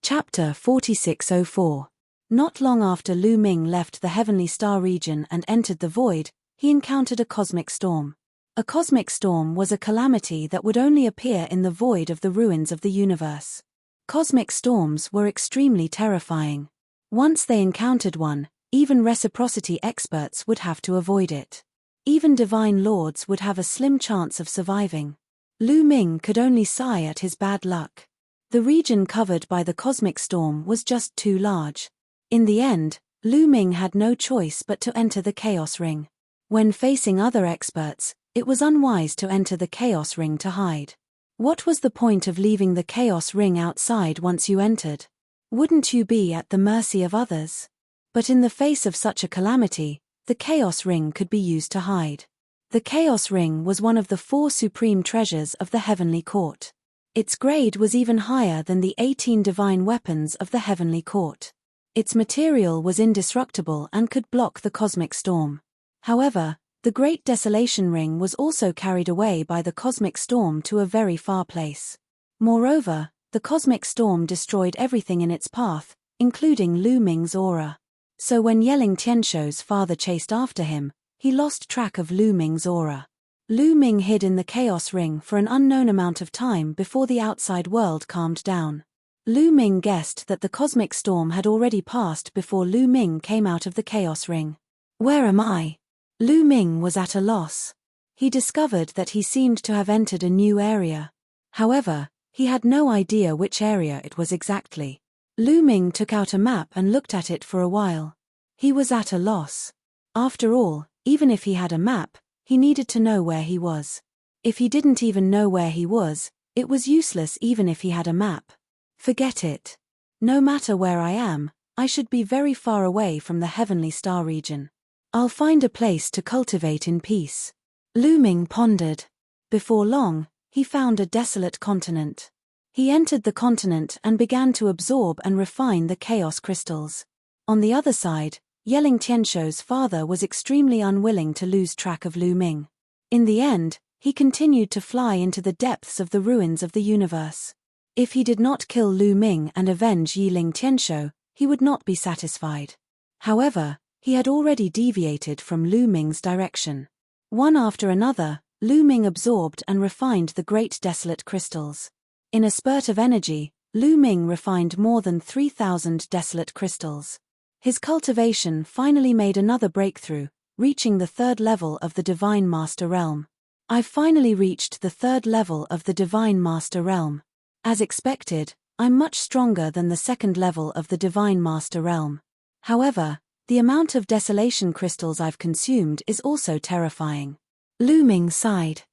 Chapter 4604. Not long after Lu Ming left the Heavenly Star region and entered the void, he encountered a cosmic storm. A cosmic storm was a calamity that would only appear in the void of the ruins of the universe. Cosmic storms were extremely terrifying. Once they encountered one, even reciprocity experts would have to avoid it. Even divine lords would have a slim chance of surviving. Lu Ming could only sigh at his bad luck. The region covered by the cosmic storm was just too large. In the end, Lu Ming had no choice but to enter the Chaos Ring. When facing other experts, it was unwise to enter the Chaos Ring to hide. What was the point of leaving the Chaos Ring outside once you entered? Wouldn't you be at the mercy of others? But in the face of such a calamity, the Chaos Ring could be used to hide. The Chaos Ring was one of the 4 supreme treasures of the Heavenly Court. Its grade was even higher than the 18 divine weapons of the Heavenly Court. Its material was indestructible and could block the cosmic storm. However, the Great Desolation Ring was also carried away by the cosmic storm to a very far place. Moreover, the cosmic storm destroyed everything in its path, including Lu Ming's aura. So when Yeling Tianshou's father chased after him, he lost track of Lu Ming's aura. Lu Ming hid in the Chaos Ring for an unknown amount of time before the outside world calmed down. Lu Ming guessed that the cosmic storm had already passed before Lu Ming came out of the Chaos Ring. Where am I? Lu Ming was at a loss. He discovered that he seemed to have entered a new area. However, he had no idea which area it was exactly. Lu Ming took out a map and looked at it for a while. He was at a loss. After all, even if he had a map, he needed to know where he was. If he didn't even know where he was, it was useless even if he had a map. Forget it. No matter where I am, I should be very far away from the Heavenly Star region. I'll find a place to cultivate in peace. Lu Ming pondered. Before long, he found a desolate continent. He entered the continent and began to absorb and refine the chaos crystals. On the other side, Yeling Tianshou's father was extremely unwilling to lose track of Lu Ming. In the end, he continued to fly into the depths of the ruins of the universe. If he did not kill Lu Ming and avenge Yeling Tianshou, he would not be satisfied. However, he had already deviated from Lu Ming's direction. One after another, Lu Ming absorbed and refined the great desolate crystals. In a spurt of energy, Lu Ming refined more than 3,000 desolate crystals. His cultivation finally made another breakthrough, reaching the 3rd level of the Divine Master Realm. I've finally reached the 3rd level of the Divine Master Realm. As expected, I'm much stronger than the 2nd level of the Divine Master Realm. However, the amount of desolation crystals I've consumed is also terrifying. Lu Ming sighed.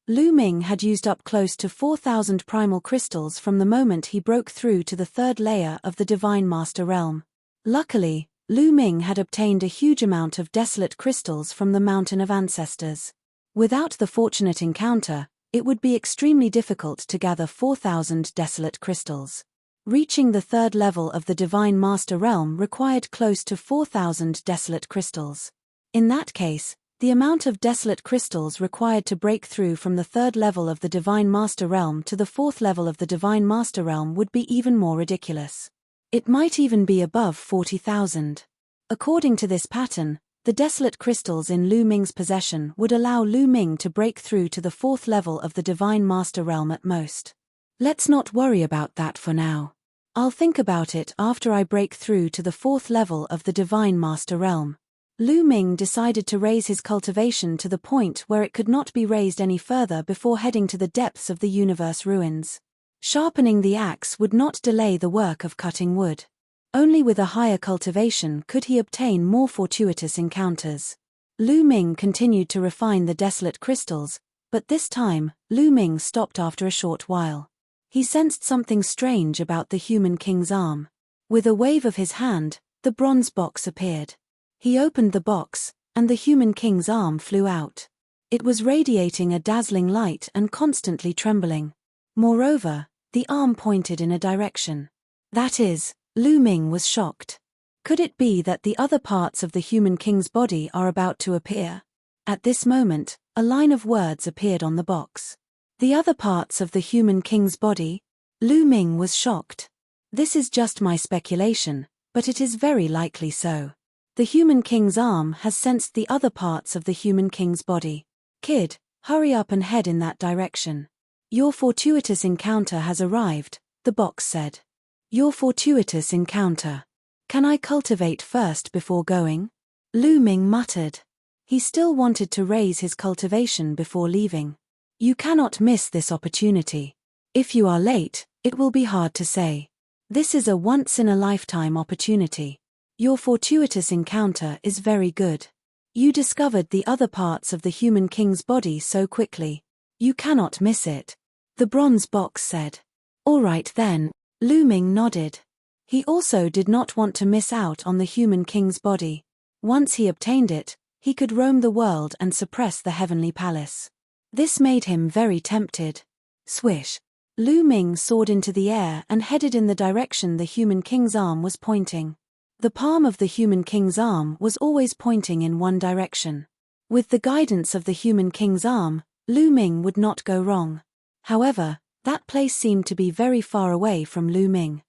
Lu Ming had used up close to 4,000 primal crystals from the moment he broke through to the 3rd layer of the Divine Master Realm. Luckily, Lu Ming had obtained a huge amount of desolate crystals from the Mountain of Ancestors. Without the fortunate encounter, it would be extremely difficult to gather 4,000 desolate crystals. Reaching the 3rd level of the Divine Master Realm required close to 4,000 desolate crystals. In that case, the amount of desolate crystals required to break through from the 3rd level of the Divine Master Realm to the 4th level of the Divine Master Realm would be even more ridiculous. It might even be above 40,000. According to this pattern, the desolate crystals in Lu Ming's possession would allow Lu Ming to break through to the 4th level of the Divine Master Realm at most. Let's not worry about that for now. I'll think about it after I break through to the 4th level of the Divine Master Realm. Lu Ming decided to raise his cultivation to the point where it could not be raised any further before heading to the depths of the universe ruins. Sharpening the axe would not delay the work of cutting wood. Only with a higher cultivation could he obtain more fortuitous encounters. Lu Ming continued to refine the desolate crystals, but this time, Lu Ming stopped after a short while. He sensed something strange about the human king's arm. With a wave of his hand, the bronze box appeared. He opened the box, and the human king's arm flew out. It was radiating a dazzling light and constantly trembling. Moreover, the arm pointed in a direction. That is, Lu Ming was shocked. Could it be that the other parts of the human king's body are about to appear? At this moment, a line of words appeared on the box. The other parts of the human king's body? Lu Ming was shocked. This is just my speculation, but it is very likely so. The human king's arm has sensed the other parts of the human king's body. Kid, hurry up and head in that direction. Your fortuitous encounter has arrived, the box said. Your fortuitous encounter. Can I cultivate first before going? Lu Ming muttered. He still wanted to raise his cultivation before leaving. You cannot miss this opportunity. If you are late, it will be hard to say. This is a once-in-a-lifetime opportunity. Your fortuitous encounter is very good. You discovered the other parts of the human king's body so quickly. You cannot miss it. The bronze box said. All right then, Lu Ming nodded. He also did not want to miss out on the human king's body. Once he obtained it, he could roam the world and suppress the heavenly palace. This made him very tempted. Swish. Lu Ming soared into the air and headed in the direction the human king's arm was pointing. The palm of the human king's arm was always pointing in one direction. With the guidance of the human king's arm, Lu Ming would not go wrong. However, that place seemed to be very far away from Lu Ming.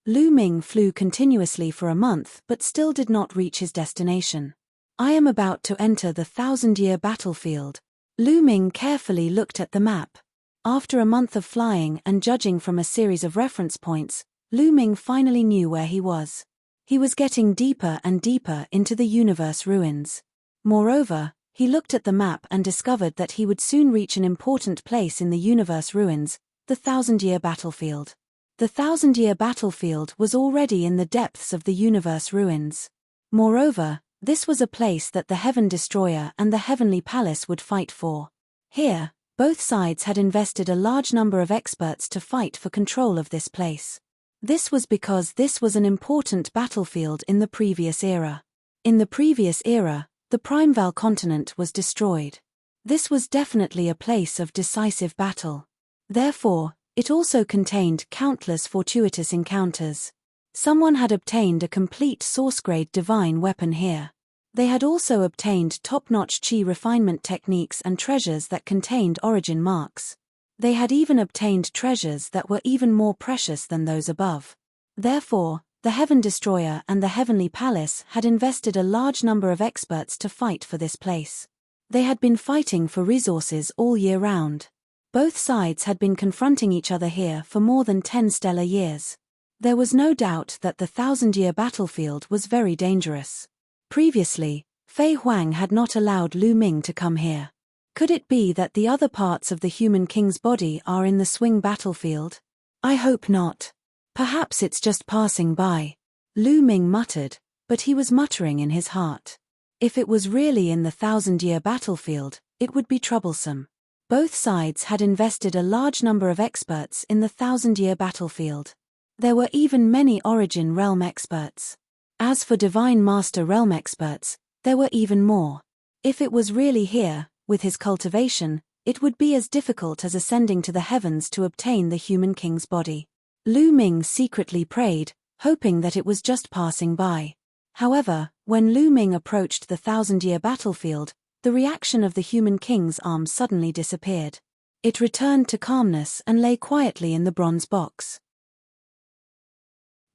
Lu Ming flew continuously for a month but still did not reach his destination. I am about to enter the 1,000-year battlefield. Lu Ming carefully looked at the map. After a month of flying and judging from a series of reference points, Lu Ming finally knew where he was. He was getting deeper and deeper into the universe ruins. Moreover, he looked at the map and discovered that he would soon reach an important place in the universe ruins, the 1,000-year battlefield. The 1,000-year battlefield was already in the depths of the universe ruins. Moreover, this was a place that the Heaven Destroyer and the Heavenly Palace would fight for. Here, both sides had invested a large number of experts to fight for control of this place. This was because this was an important battlefield in the previous era. In the previous era, the Primeval continent was destroyed. This was definitely a place of decisive battle. Therefore, it also contained countless fortuitous encounters. Someone had obtained a complete source-grade divine weapon here. They had also obtained top-notch chi refinement techniques and treasures that contained origin marks. They had even obtained treasures that were even more precious than those above. Therefore, the Heaven Destroyer and the Heavenly Palace had invested a large number of experts to fight for this place. They had been fighting for resources all year round. Both sides had been confronting each other here for more than 10 stellar years. There was no doubt that the 1,000-year battlefield was very dangerous. Previously, Fei Huang had not allowed Lu Ming to come here. Could it be that the other parts of the human king's body are in the swing battlefield? I hope not. Perhaps it's just passing by. Lu Ming muttered, but he was muttering in his heart. If it was really in the 1,000-year battlefield, it would be troublesome. Both sides had invested a large number of experts in the 1,000-year battlefield. There were even many Origin Realm experts. As for Divine Master Realm experts, there were even more. If it was really here, with his cultivation, it would be as difficult as ascending to the heavens to obtain the human king's body. Lu Ming secretly prayed, hoping that it was just passing by. However, when Lu Ming approached the 1,000-year battlefield, the reaction of the human king's arm suddenly disappeared. It returned to calmness and lay quietly in the bronze box.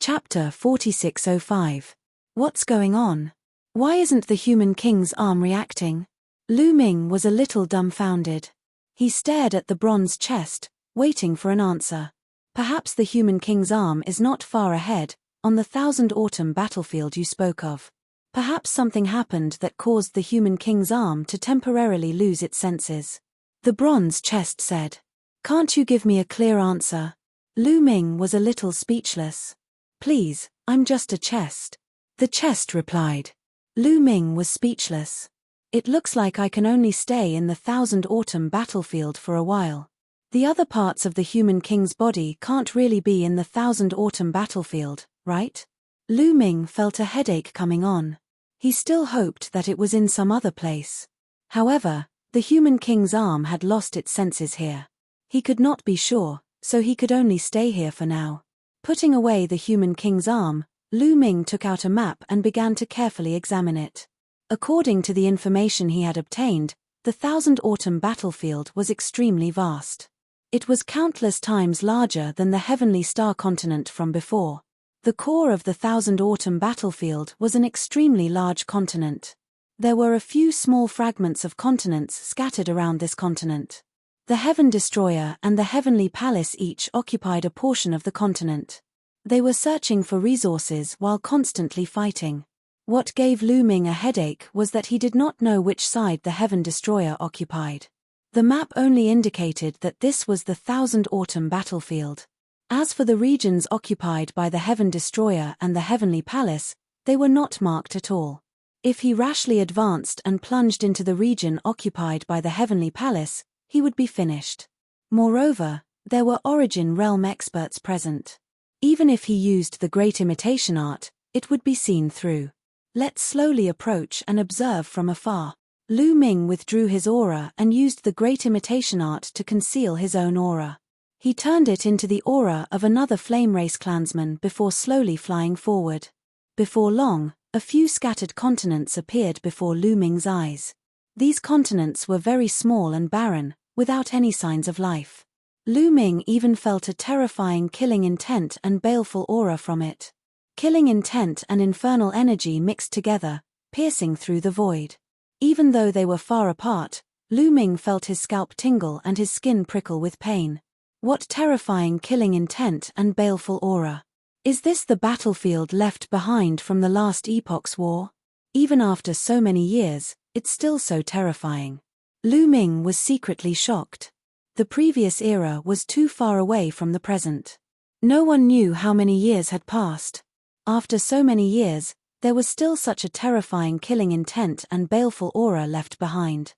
Chapter 4605. What's going on? Why isn't the human king's arm reacting? Lu Ming was a little dumbfounded. He stared at the bronze chest, waiting for an answer. Perhaps the human king's arm is not far ahead, on the 1,000 Autumn battlefield you spoke of. Perhaps something happened that caused the human king's arm to temporarily lose its senses. The bronze chest said. Can't you give me a clear answer? Lu Ming was a little speechless. Please, I'm just a chest. The chest replied. Lu Ming was speechless. It looks like I can only stay in the 1,000 Autumn battlefield for a while. The other parts of the human king's body can't really be in the 1,000 Autumn battlefield, right? Lu Ming felt a headache coming on. He still hoped that it was in some other place. However, the human king's arm had lost its senses here. He could not be sure, so he could only stay here for now. Putting away the human king's arm, Lu Ming took out a map and began to carefully examine it. According to the information he had obtained, the 1,000 Autumn battlefield was extremely vast. It was countless times larger than the heavenly star continent from before. The core of the Thousand Autumn battlefield was an extremely large continent. There were a few small fragments of continents scattered around this continent. The Heaven Destroyer and the Heavenly Palace each occupied a portion of the continent. They were searching for resources while constantly fighting. What gave Lu Ming a headache was that he did not know which side the Heaven Destroyer occupied. The map only indicated that this was the Thousand Autumn battlefield. As for the regions occupied by the Heaven Destroyer and the Heavenly Palace, they were not marked at all. If he rashly advanced and plunged into the region occupied by the Heavenly Palace, he would be finished. Moreover, there were Origin Realm experts present. Even if he used the Great Imitation Art, it would be seen through. Let's slowly approach and observe from afar. Lu Ming withdrew his aura and used the Great Imitation Art to conceal his own aura. He turned it into the aura of another Flame Race clansman before slowly flying forward. Before long, a few scattered continents appeared before Lu Ming's eyes. These continents were very small and barren, without any signs of life. Lu Ming even felt a terrifying killing intent and baleful aura from it. Killing intent and infernal energy mixed together, piercing through the void. Even though they were far apart, Lu Ming felt his scalp tingle and his skin prickle with pain. What terrifying killing intent and baleful aura. Is this the battlefield left behind from the last epoch's war? Even after so many years, it's still so terrifying. Lu Ming was secretly shocked. The previous era was too far away from the present. No one knew how many years had passed. After so many years, there was still such a terrifying killing intent and baleful aura left behind.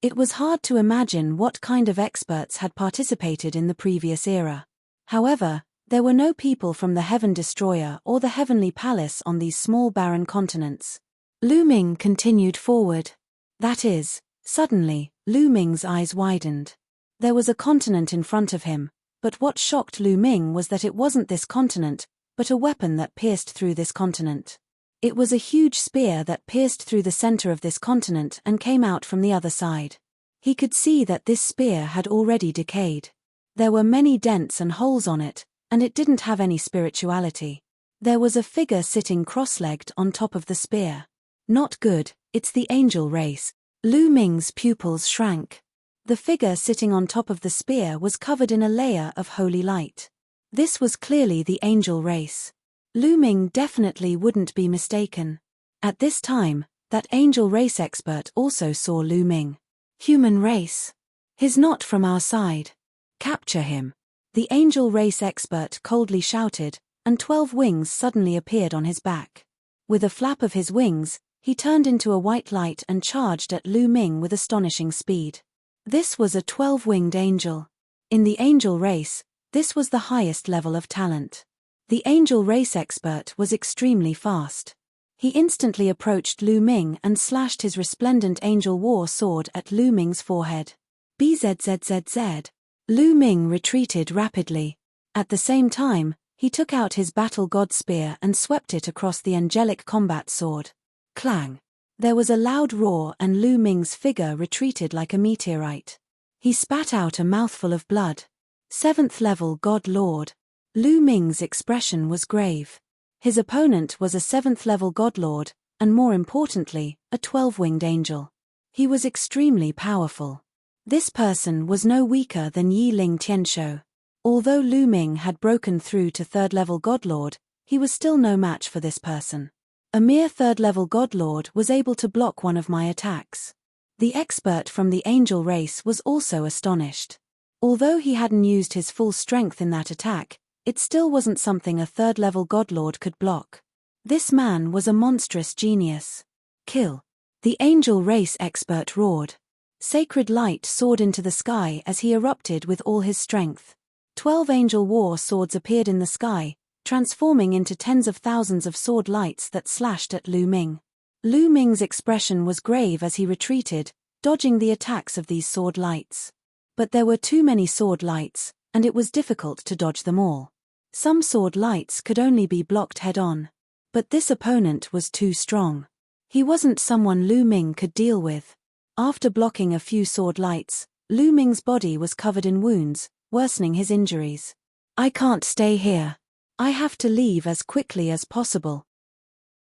It was hard to imagine what kind of experts had participated in the previous era. However, there were no people from the Heaven Destroyer or the Heavenly Palace on these small barren continents. Lu Ming continued forward. That is, suddenly, Lu Ming's eyes widened. There was a continent in front of him, but what shocked Lu Ming was that it wasn't this continent, but a weapon that pierced through this continent. It was a huge spear that pierced through the center of this continent and came out from the other side. He could see that this spear had already decayed. There were many dents and holes on it, and it didn't have any spirituality. There was a figure sitting cross-legged on top of the spear. Not good, it's the angel race. Lu Ming's pupils shrank. The figure sitting on top of the spear was covered in a layer of holy light. This was clearly the angel race. Lu Ming definitely wouldn't be mistaken. At this time, that angel race expert also saw Lu Ming. Human race. He's not from our side. Capture him. The angel race expert coldly shouted, and 12 wings suddenly appeared on his back. With a flap of his wings, he turned into a white light and charged at Lu Ming with astonishing speed. This was a 12-winged angel. In the angel race, this was the highest level of talent. The angel race expert was extremely fast. He instantly approached Lu Ming and slashed his resplendent angel war sword at Lu Ming's forehead. Bzzzzz. Lu Ming retreated rapidly. At the same time, he took out his battle god spear and swept it across the angelic combat sword. Clang! There was a loud roar and Lu Ming's figure retreated like a meteorite. He spat out a mouthful of blood. 7th level God Lord. Lu Ming's expression was grave. His opponent was a 7th level God Lord, and more importantly, a 12-winged angel. He was extremely powerful. This person was no weaker than Yi Ling Tianshou. Although Lu Ming had broken through to 3rd level God Lord, he was still no match for this person. A mere 3rd level God Lord was able to block one of my attacks. The expert from the angel race was also astonished. Although he hadn't used his full strength in that attack, it still wasn't something a 3rd level God Lord could block. This man was a monstrous genius. Kill. The angel race expert roared. Sacred light soared into the sky as he erupted with all his strength. 12 angel war swords appeared in the sky, transforming into tens of thousands of sword lights that slashed at Lu Ming. Lu Ming's expression was grave as he retreated, dodging the attacks of these sword lights. But there were too many sword lights, and it was difficult to dodge them all. Some sword lights could only be blocked head-on. But this opponent was too strong. He wasn't someone Lu Ming could deal with. After blocking a few sword lights, Lu Ming's body was covered in wounds, worsening his injuries. I can't stay here. I have to leave as quickly as possible.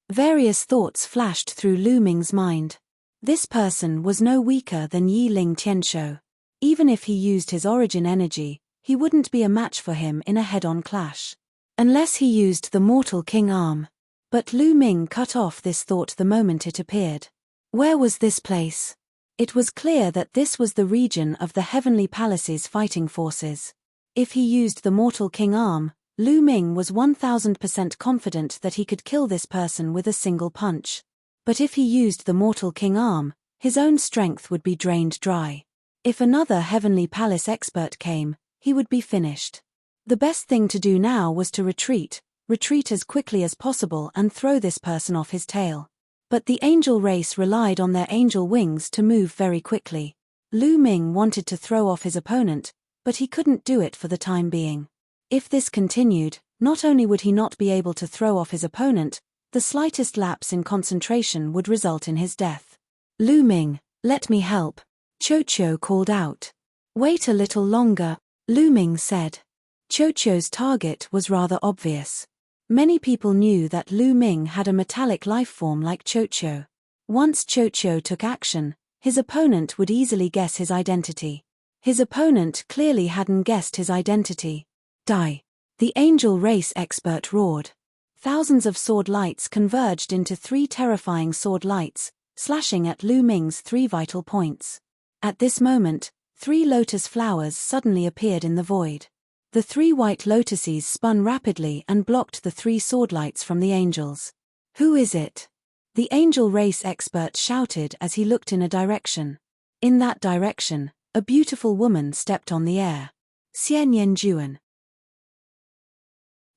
Various thoughts flashed through Lu Ming's mind. This person was no weaker than Yi Ling Tianshou. Even if he used his origin energy, he wouldn't be a match for him in a head-on clash. Unless he used the Mortal King arm. But Lu Ming cut off this thought the moment it appeared. Where was this place? It was clear that this was the region of the Heavenly Palace's fighting forces. If he used the Mortal King arm, Lu Ming was 1000% confident that he could kill this person with a single punch. But if he used the Mortal King arm, his own strength would be drained dry. If another Heavenly Palace expert came, he would be finished. The best thing to do now was to retreat as quickly as possible and throw this person off his tail. But the angel race relied on their angel wings to move very quickly. Lu Ming wanted to throw off his opponent, but he couldn't do it for the time being. If this continued, not only would he not be able to throw off his opponent, the slightest lapse in concentration would result in his death. Lu Ming, let me help. Qiu called out. Wait a little longer, Lu Ming said. Qiu's target was rather obvious. Many people knew that Lu Ming had a metallic life form like Qiu. Once Qiu took action, his opponent would easily guess his identity. His opponent clearly hadn't guessed his identity. Die! The angel race expert roared. Thousands of sword lights converged into 3 terrifying sword lights, slashing at Lu Ming's 3 vital points. At this moment, 3 lotus flowers suddenly appeared in the void. The 3 white lotuses spun rapidly and blocked the 3 sword lights from the angels. Who is it? The angel race expert shouted as he looked in a direction. In that direction, a beautiful woman stepped on the air. Xian Yanjuan.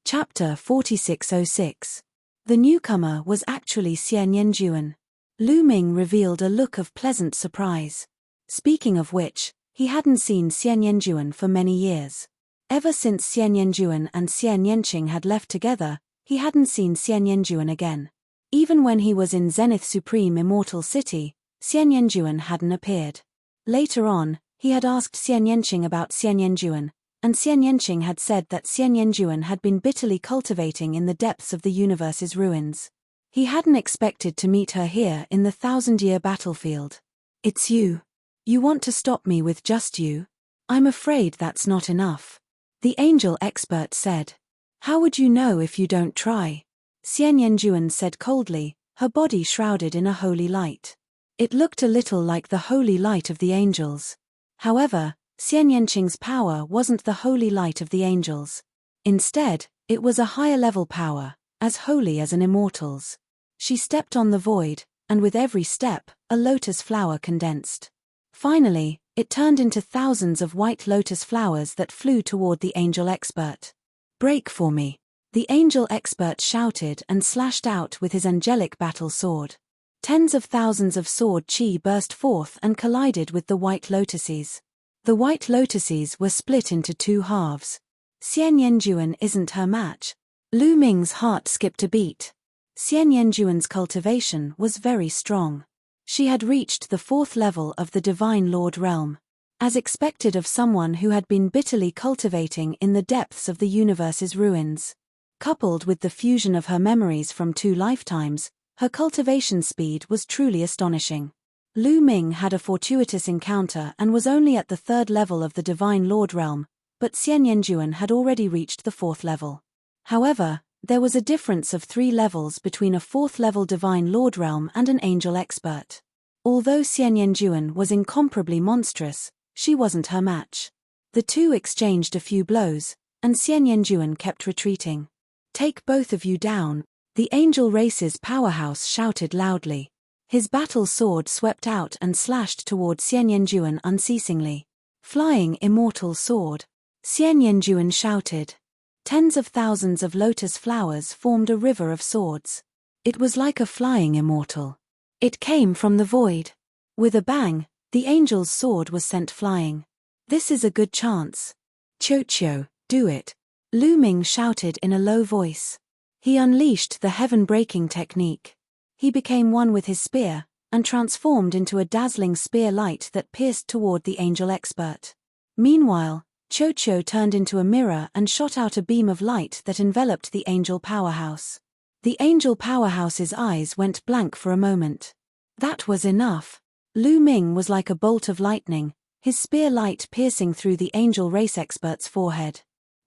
Chapter 4606. The newcomer was actually Xian Yanjuan. Lu Ming revealed a look of pleasant surprise. Speaking of which, he hadn't seen Xian Yanjuan for many years. Ever since Xian Yanjuan and Xian Yanqing had left together, he hadn't seen Xian Yanjuan again. Even when he was in Zenith Supreme Immortal City, Xian Yanjuan hadn't appeared. Later on, he had asked Xian Yanqing about Xian Yanjuan, and Xian Yanqing had said that Xian Yanjuan had been bitterly cultivating in the depths of the universe's ruins. He hadn't expected to meet her here in the 1000-year battlefield. It's you. You want to stop me with just you? I'm afraid that's not enough. The angel expert said. How would you know if you don't try? Xian Yanjuan said coldly, her body shrouded in a holy light. It looked a little like the holy light of the angels. However, Xian Yanqing's power wasn't the holy light of the angels. Instead, it was a higher-level power, as holy as an immortal's. She stepped on the void, and with every step, a lotus flower condensed. Finally, it turned into thousands of white lotus flowers that flew toward the angel expert. Break for me! The angel expert shouted and slashed out with his angelic battle sword. Tens of thousands of sword chi burst forth and collided with the white lotuses. The white lotuses were split into 2 halves. Xian Yanjuan isn't her match. Lu Ming's heart skipped a beat. Xian Yanjuan's cultivation was very strong. She had reached the 4th level of the Divine Lord realm. As expected of someone who had been bitterly cultivating in the depths of the universe's ruins. Coupled with the fusion of her memories from 2 lifetimes, her cultivation speed was truly astonishing. Lu Ming had a fortuitous encounter and was only at the 3rd level of the Divine Lord realm, but Xian Yanjuan had already reached the 4th level. However, there was a difference of 3 levels between a 4th level Divine Lord realm and an angel expert. Although Xian Yanjuan was incomparably monstrous, she wasn't her match. The 2 exchanged a few blows, and Xian Yanjuan kept retreating. Take both of you down, the angel race's powerhouse shouted loudly. His battle sword swept out and slashed toward Xian Yanjuan unceasingly. Flying immortal sword. Xian Yanjuan shouted. Tens of thousands of lotus flowers formed a river of swords. It was like a flying immortal. It came from the void. With a bang, the angel's sword was sent flying. This is a good chance. Qiu, do it. Lu Ming shouted in a low voice. He unleashed the heaven-breaking technique. He became one with his spear, and transformed into a dazzling spear light that pierced toward the angel expert. Meanwhile, Cho turned into a mirror and shot out a beam of light that enveloped the angel powerhouse. The angel powerhouse's eyes went blank for a moment. That was enough. Lu Ming was like a bolt of lightning, his spear light piercing through the angel race expert's forehead.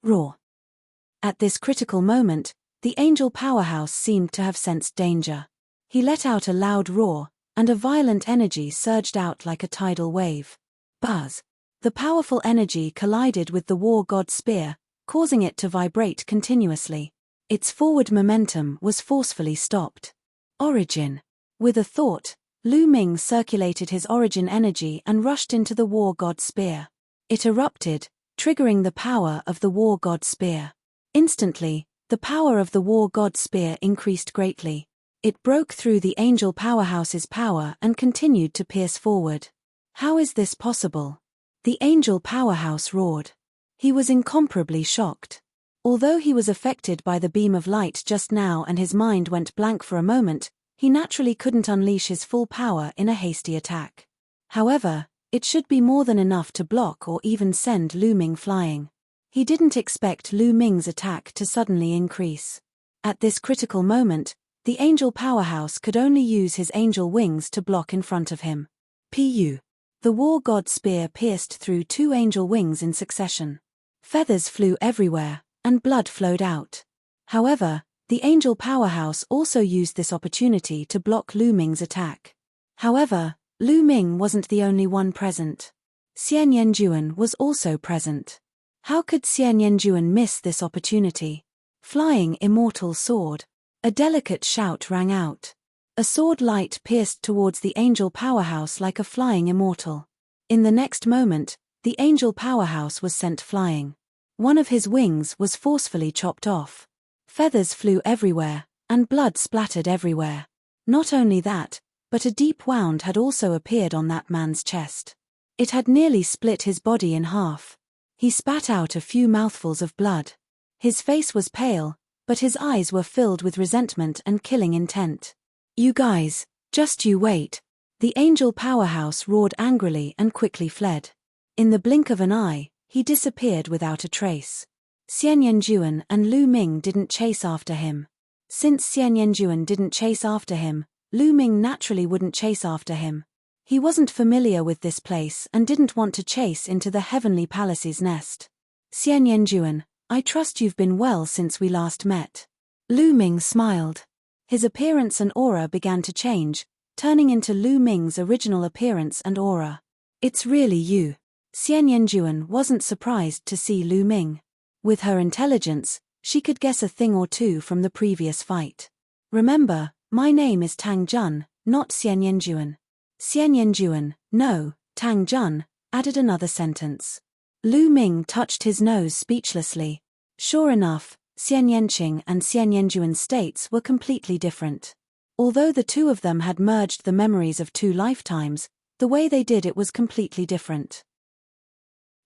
Roar. At this critical moment, the angel powerhouse seemed to have sensed danger. He let out a loud roar, and a violent energy surged out like a tidal wave. Buzz. The powerful energy collided with the war god's spear, causing it to vibrate continuously. Its forward momentum was forcefully stopped. Origin. With a thought, Lu Ming circulated his origin energy and rushed into the war god's spear. It erupted, triggering the power of the war god's spear. Instantly, the power of the war god's spear increased greatly. It broke through the angel powerhouse's power and continued to pierce forward. How is this possible? The angel powerhouse roared. He was incomparably shocked. Although he was affected by the beam of light just now and his mind went blank for a moment, he naturally couldn't unleash his full power in a hasty attack. However, it should be more than enough to block or even send Lu Ming flying. He didn't expect Lu Ming's attack to suddenly increase. At this critical moment, the angel powerhouse could only use his angel wings to block in front of him. Pu. The war god's spear pierced through 2 angel wings in succession. Feathers flew everywhere, and blood flowed out. However, the angel powerhouse also used this opportunity to block Lu Ming's attack. However, Lu Ming wasn't the only one present. Xian Yanjuan was also present. How could Xian Yanjuan miss this opportunity? Flying immortal sword. A delicate shout rang out. A sword light pierced towards the angel powerhouse like a flying immortal. In the next moment, the angel powerhouse was sent flying. One of his wings was forcefully chopped off. Feathers flew everywhere, and blood splattered everywhere. Not only that, but a deep wound had also appeared on that man's chest. It had nearly split his body in half. He spat out a few mouthfuls of blood. His face was pale, but his eyes were filled with resentment and killing intent. You guys, just you wait. The angel powerhouse roared angrily and quickly fled. In the blink of an eye, he disappeared without a trace. Xian Yanjuan and Lu Ming didn't chase after him. Since Xian Yanjuan didn't chase after him, Lu Ming naturally wouldn't chase after him. He wasn't familiar with this place and didn't want to chase into the heavenly palace's nest. Xian Yanjuan, I trust you've been well since we last met. Lu Ming smiled. His appearance and aura began to change, turning into Lu Ming's original appearance and aura. It's really you. Xian Yanjuan wasn't surprised to see Lu Ming. With her intelligence, she could guess a thing or two from the previous fight. Remember, my name is Tang Jun, not Xian Yanjuan. Xian Yanjuan, no, Tang Jun, added another sentence. Lu Ming touched his nose speechlessly. Sure enough, Xian Yanqing and Xian Yanjuan's states were completely different. Although the two of them had merged the memories of 2 lifetimes, the way they did it was completely different.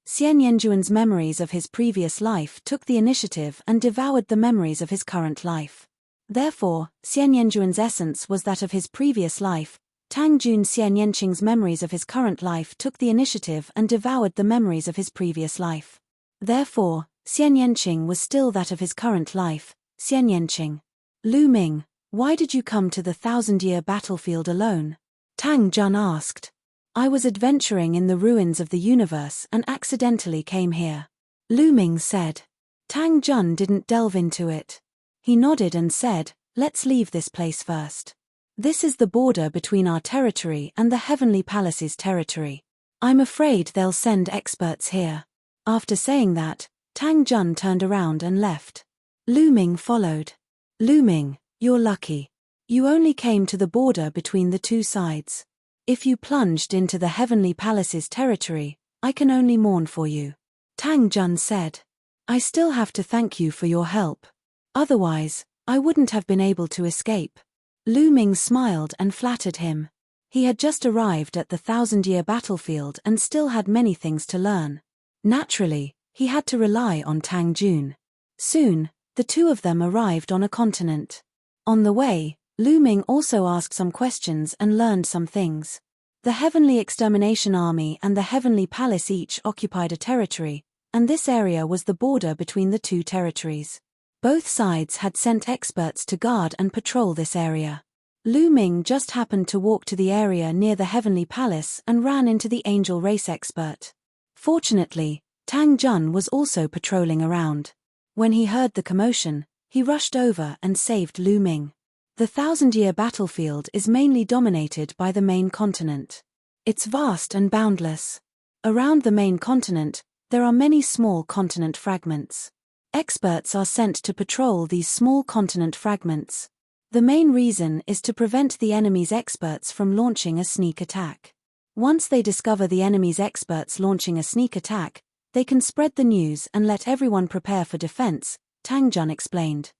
Xian Yanjuan's memories of his previous life took the initiative and devoured the memories of his current life. Therefore, Xian Yanjuan's essence was that of his previous life. Tang Jun Xian Yanqing's memories of his current life took the initiative and devoured the memories of his previous life. Therefore, Xian Yanqing was still that of his current life, Xian Yanqing. Lu Ming, why did you come to the 1,000-year battlefield alone? Tang Jun asked. I was adventuring in the ruins of the universe and accidentally came here. Lu Ming said. Tang Jun didn't delve into it. He nodded and said, let's leave this place first. This is the border between our territory and the Heavenly Palace's territory. I'm afraid they'll send experts here. After saying that, Tang Jun turned around and left. Lu Ming followed. Lu Ming, you're lucky. You only came to the border between the 2 sides. If you plunged into the Heavenly Palace's territory, I can only mourn for you. Tang Jun said. I still have to thank you for your help. Otherwise, I wouldn't have been able to escape. Lu Ming smiled and flattered him. He had just arrived at the 1,000-year battlefield and still had many things to learn. Naturally, he had to rely on Tang Jun. Soon, the two of them arrived on a continent. On the way, Lu Ming also asked some questions and learned some things. The Heavenly Extermination Army and the Heavenly Palace each occupied a territory, and this area was the border between the two territories. Both sides had sent experts to guard and patrol this area. Lu Ming just happened to walk to the area near the Heavenly Palace and ran into the angel race expert. Fortunately, Tang Jun was also patrolling around. When he heard the commotion, he rushed over and saved Lu Ming. The 1,000-year battlefield is mainly dominated by the main continent. It's vast and boundless. Around the main continent, there are many small continent fragments. Experts are sent to patrol these small continent fragments. The main reason is to prevent the enemy's experts from launching a sneak attack. Once they discover the enemy's experts launching a sneak attack, they can spread the news and let everyone prepare for defense, Tang Jun explained.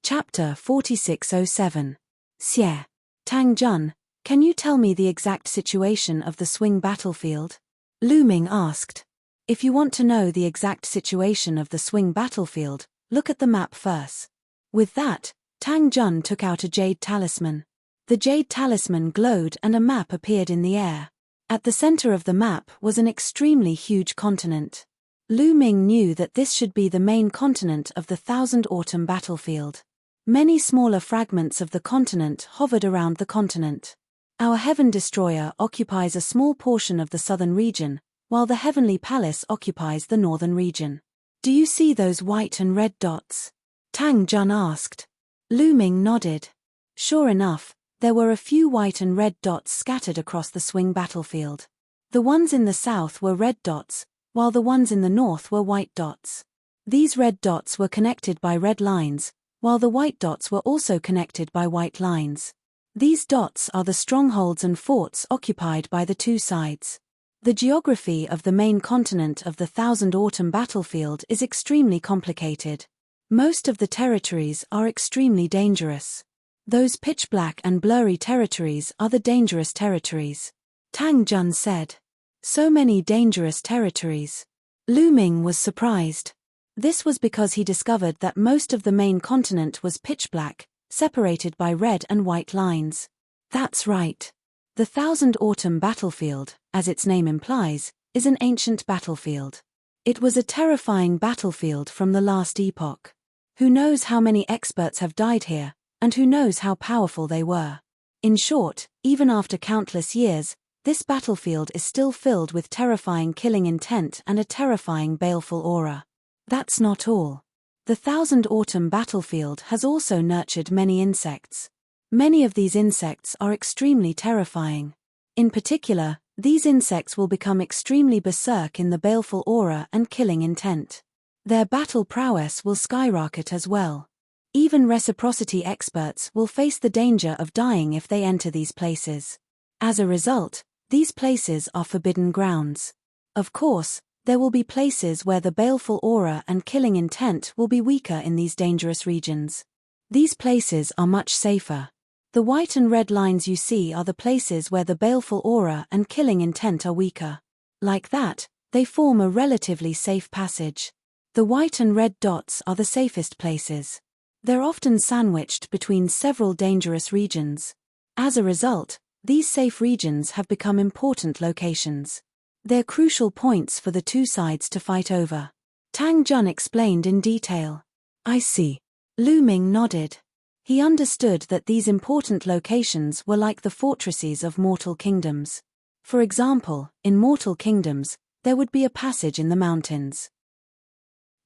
Chapter 4607. Xie. Tang Jun, can you tell me the exact situation of the swing battlefield? Lu Ming asked. If you want to know the exact situation of the swing battlefield, look at the map first. With that, Tang Jun took out a jade talisman. The jade talisman glowed and a map appeared in the air. At the center of the map was an extremely huge continent. Lu Ming knew that this should be the main continent of the Thousand Autumn battlefield. Many smaller fragments of the continent hovered around the continent. Our Heaven Destroyer occupies a small portion of the southern region, while the Heavenly Palace occupies the northern region. Do you see those white and red dots? Tang Jun asked. Lu Ming nodded. Sure enough, there were a few white and red dots scattered across the swing battlefield. The ones in the south were red dots, while the ones in the north were white dots. These red dots were connected by red lines, while the white dots were also connected by white lines. These dots are the strongholds and forts occupied by the two sides. The geography of the main continent of the Thousand Autumn battlefield is extremely complicated. Most of the territories are extremely dangerous. Those pitch-black and blurry territories are the dangerous territories. Tang Jun said. So many dangerous territories. Lu Ming was surprised. This was because he discovered that most of the main continent was pitch-black, separated by red and white lines. That's right. The Thousand Autumn battlefield, as its name implies, is an ancient battlefield. It was a terrifying battlefield from the last epoch. Who knows how many experts have died here, and who knows how powerful they were. In short, even after countless years, this battlefield is still filled with terrifying killing intent and a terrifying baleful aura. That's not all. The Thousand Autumn battlefield has also nurtured many insects. Many of these insects are extremely terrifying. In particular, these insects will become extremely berserk in the baleful aura and killing intent. Their battle prowess will skyrocket as well. Even reciprocity experts will face the danger of dying if they enter these places. As a result, these places are forbidden grounds. Of course, there will be places where the baleful aura and killing intent will be weaker in these dangerous regions. These places are much safer. The white and red lines you see are the places where the baleful aura and killing intent are weaker. Like that, they form a relatively safe passage. The white and red dots are the safest places. They're often sandwiched between several dangerous regions. As a result, these safe regions have become important locations. They're crucial points for the two sides to fight over. Tang Jun explained in detail. I see. Lu Ming nodded. He understood that these important locations were like the fortresses of mortal kingdoms. For example, in mortal kingdoms, there would be a passage in the mountains.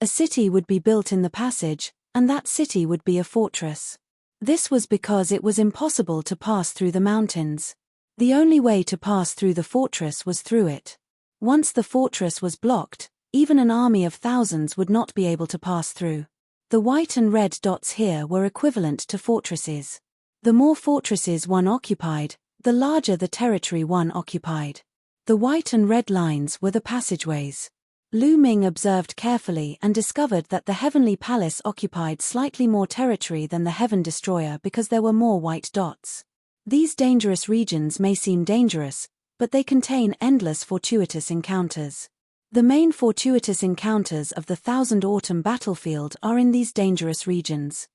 A city would be built in the passage, and that city would be a fortress. This was because it was impossible to pass through the mountains. The only way to pass through the fortress was through it. Once the fortress was blocked, even an army of thousands would not be able to pass through. The white and red dots here were equivalent to fortresses. The more fortresses one occupied, the larger the territory one occupied. The white and red lines were the passageways. Lu Ming observed carefully and discovered that the Heavenly Palace occupied slightly more territory than the Heaven Destroyer because there were more white dots. These dangerous regions may seem dangerous, but they contain endless fortuitous encounters. The main fortuitous encounters of the Thousand Autumn battlefield are in these dangerous regions.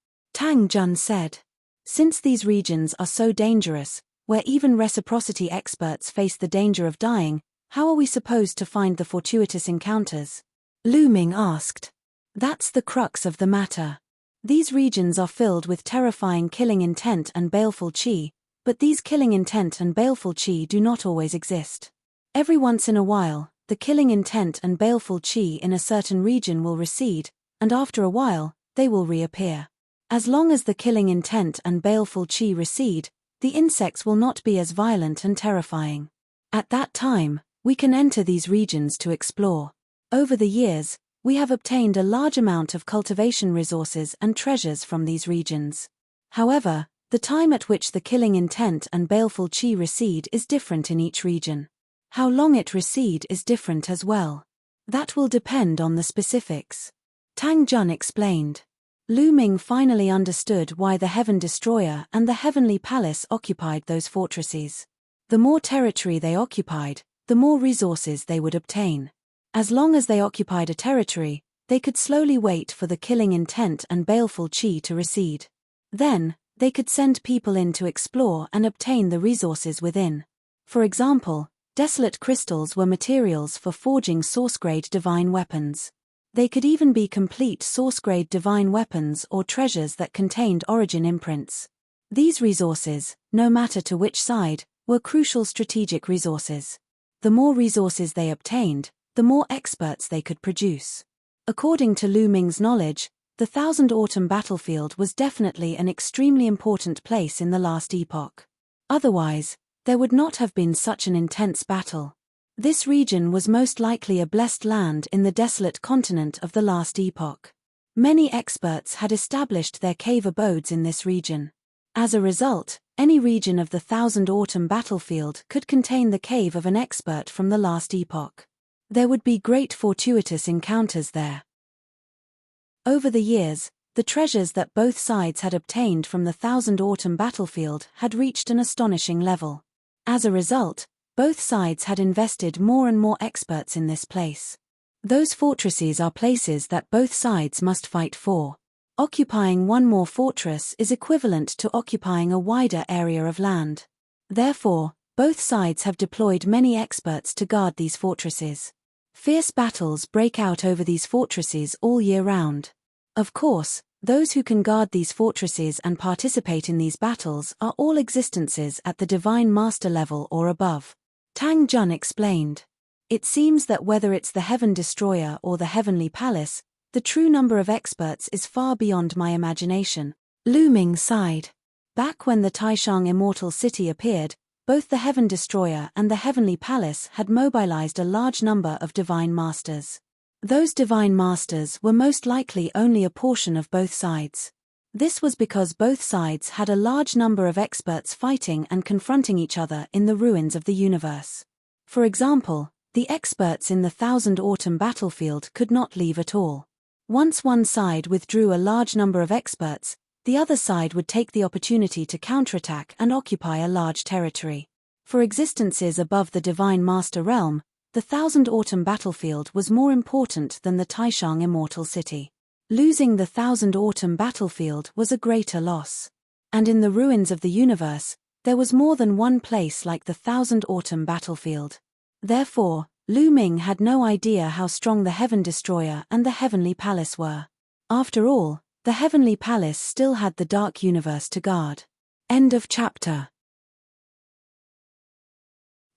Tang Jun said. Since these regions are so dangerous, where even reciprocity experts face the danger of dying, how are we supposed to find the fortuitous encounters? Lu Ming asked. That's the crux of the matter. These regions are filled with terrifying killing intent and baleful qi, but these killing intent and baleful qi do not always exist. Every once in a while, the killing intent and baleful qi in a certain region will recede, and after a while, they will reappear. As long as the killing intent and baleful qi recede, the insects will not be as violent and terrifying. At that time, we can enter these regions to explore. Over the years, we have obtained a large amount of cultivation resources and treasures from these regions. However, the time at which the killing intent and baleful qi recede is different in each region. How long it recede is different as well. That will depend on the specifics. Tang Jun explained. Lu Ming finally understood why the Heaven Destroyer and the Heavenly Palace occupied those fortresses. The more territory they occupied, the more resources they would obtain. As long as they occupied a territory, they could slowly wait for the killing intent and baleful qi to recede. Then, they could send people in to explore and obtain the resources within. For example, desolate crystals were materials for forging source-grade divine weapons. They could even be complete source-grade divine weapons or treasures that contained origin imprints. These resources, no matter to which side, were crucial strategic resources. The more resources they obtained, the more experts they could produce. According to Lu Ming's knowledge, the Thousand Autumn battlefield was definitely an extremely important place in the last epoch. Otherwise, there would not have been such an intense battle. This region was most likely a blessed land in the desolate continent of the last epoch. Many experts had established their cave abodes in this region. As a result, any region of the Thousand Autumn battlefield could contain the cave of an expert from the last epoch. There would be great fortuitous encounters there. Over the years, the treasures that both sides had obtained from the Thousand Autumn battlefield had reached an astonishing level. As a result, both sides had invested more and more experts in this place. Those fortresses are places that both sides must fight for. Occupying one more fortress is equivalent to occupying a wider area of land. Therefore, both sides have deployed many experts to guard these fortresses. Fierce battles break out over these fortresses all year round. Of course, those who can guard these fortresses and participate in these battles are all existences at the Divine Master level or above. Tang Jun explained. It seems that whether it's the Heaven Destroyer or the Heavenly Palace, the true number of experts is far beyond my imagination. Lu Ming sighed. Back when the Taishang Immortal City appeared, both the Heaven Destroyer and the Heavenly Palace had mobilized a large number of Divine Masters. Those Divine Masters were most likely only a portion of both sides. This was because both sides had a large number of experts fighting and confronting each other in the ruins of the universe. For example, the experts in the Thousand Autumn battlefield could not leave at all. Once one side withdrew a large number of experts, the other side would take the opportunity to counterattack and occupy a large territory. For existences above the Divine Master realm, the Thousand Autumn battlefield was more important than the Taishang Immortal City. Losing the Thousand Autumn battlefield was a greater loss. And in the ruins of the universe, there was more than one place like the Thousand Autumn battlefield. Therefore, Lu Ming had no idea how strong the Heaven Destroyer and the Heavenly Palace were. After all, the Heavenly Palace still had the Dark Universe to guard. End of chapter.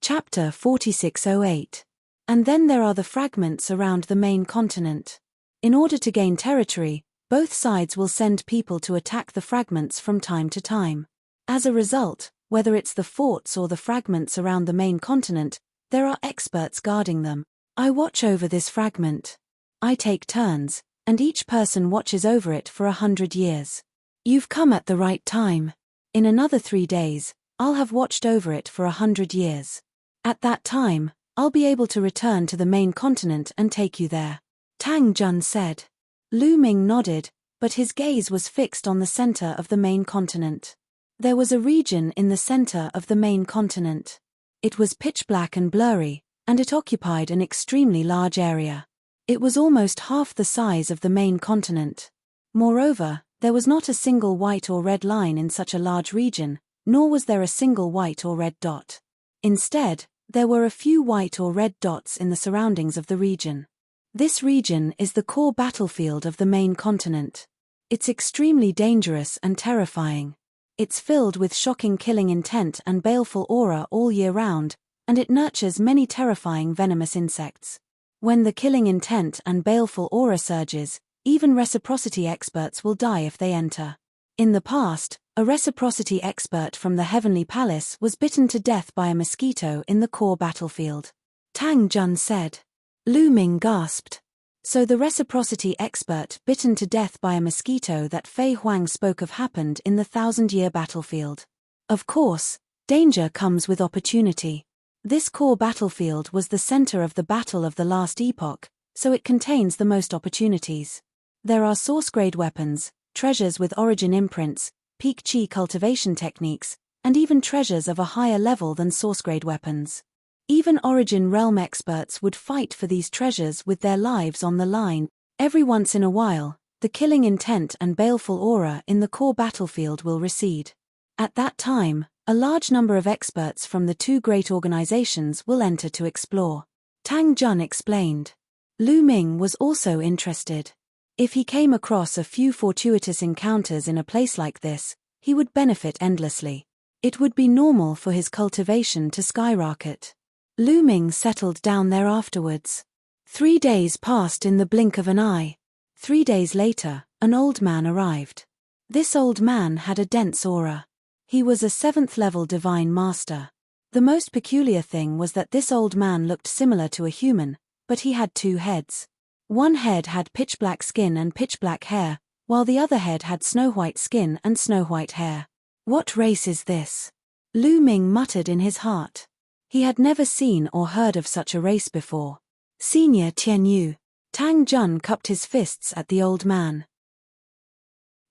Chapter 4608. And then there are the fragments around the main continent. In order to gain territory, both sides will send people to attack the fragments from time to time. As a result, whether it's the forts or the fragments around the main continent, there are experts guarding them. I watch over this fragment. I take turns, and each person watches over it for 100 years. You've come at the right time. In another 3 days, I'll have watched over it for 100 years. At that time, I'll be able to return to the main continent and take you there. Tang Jun said. Lu Ming nodded, but his gaze was fixed on the center of the main continent. There was a region in the center of the main continent. It was pitch black and blurry, and it occupied an extremely large area. It was almost half the size of the main continent. Moreover, There was not a single white or red line in such a large region, nor was there a single white or red dot. Instead, there were a few white or red dots in the surroundings of the region. This region is the core battlefield of the main continent. It's extremely dangerous and terrifying. It's filled with shocking killing intent and baleful aura all year round, and it nurtures many terrifying venomous insects. When the killing intent and baleful aura surges, even reciprocity experts will die if they enter. In the past, a reciprocity expert from the Heavenly Palace was bitten to death by a mosquito in the core battlefield. Tang Jun said. Lu Ming gasped. So the reciprocity expert bitten to death by a mosquito that Fei Huang spoke of happened in the 1,000-year battlefield. Of course, danger comes with opportunity. This core battlefield was the center of the battle of the last epoch, so it contains the most opportunities. There are source-grade weapons, treasures with origin imprints, peak chi cultivation techniques, and even treasures of a higher level than source-grade weapons. Even Origin Realm experts would fight for these treasures with their lives on the line. Every once in a while, the killing intent and baleful aura in the core battlefield will recede. At that time, a large number of experts from the two great organizations will enter to explore. Tang Jun explained. Lu Ming was also interested. If he came across a few fortuitous encounters in a place like this, he would benefit endlessly. It would be normal for his cultivation to skyrocket. Lu Ming settled down there afterwards. 3 days passed in the blink of an eye. 3 days later, an old man arrived. This old man had a dense aura. He was a 7th-level divine master. The most peculiar thing was that this old man looked similar to a human, but he had 2 heads. One head had pitch-black skin and pitch-black hair, while the other head had snow-white skin and snow-white hair. What race is this? Lu Ming muttered in his heart. He had never seen or heard of such a race before. Senior Tian Yu. Tang Jun cupped his fists at the old man.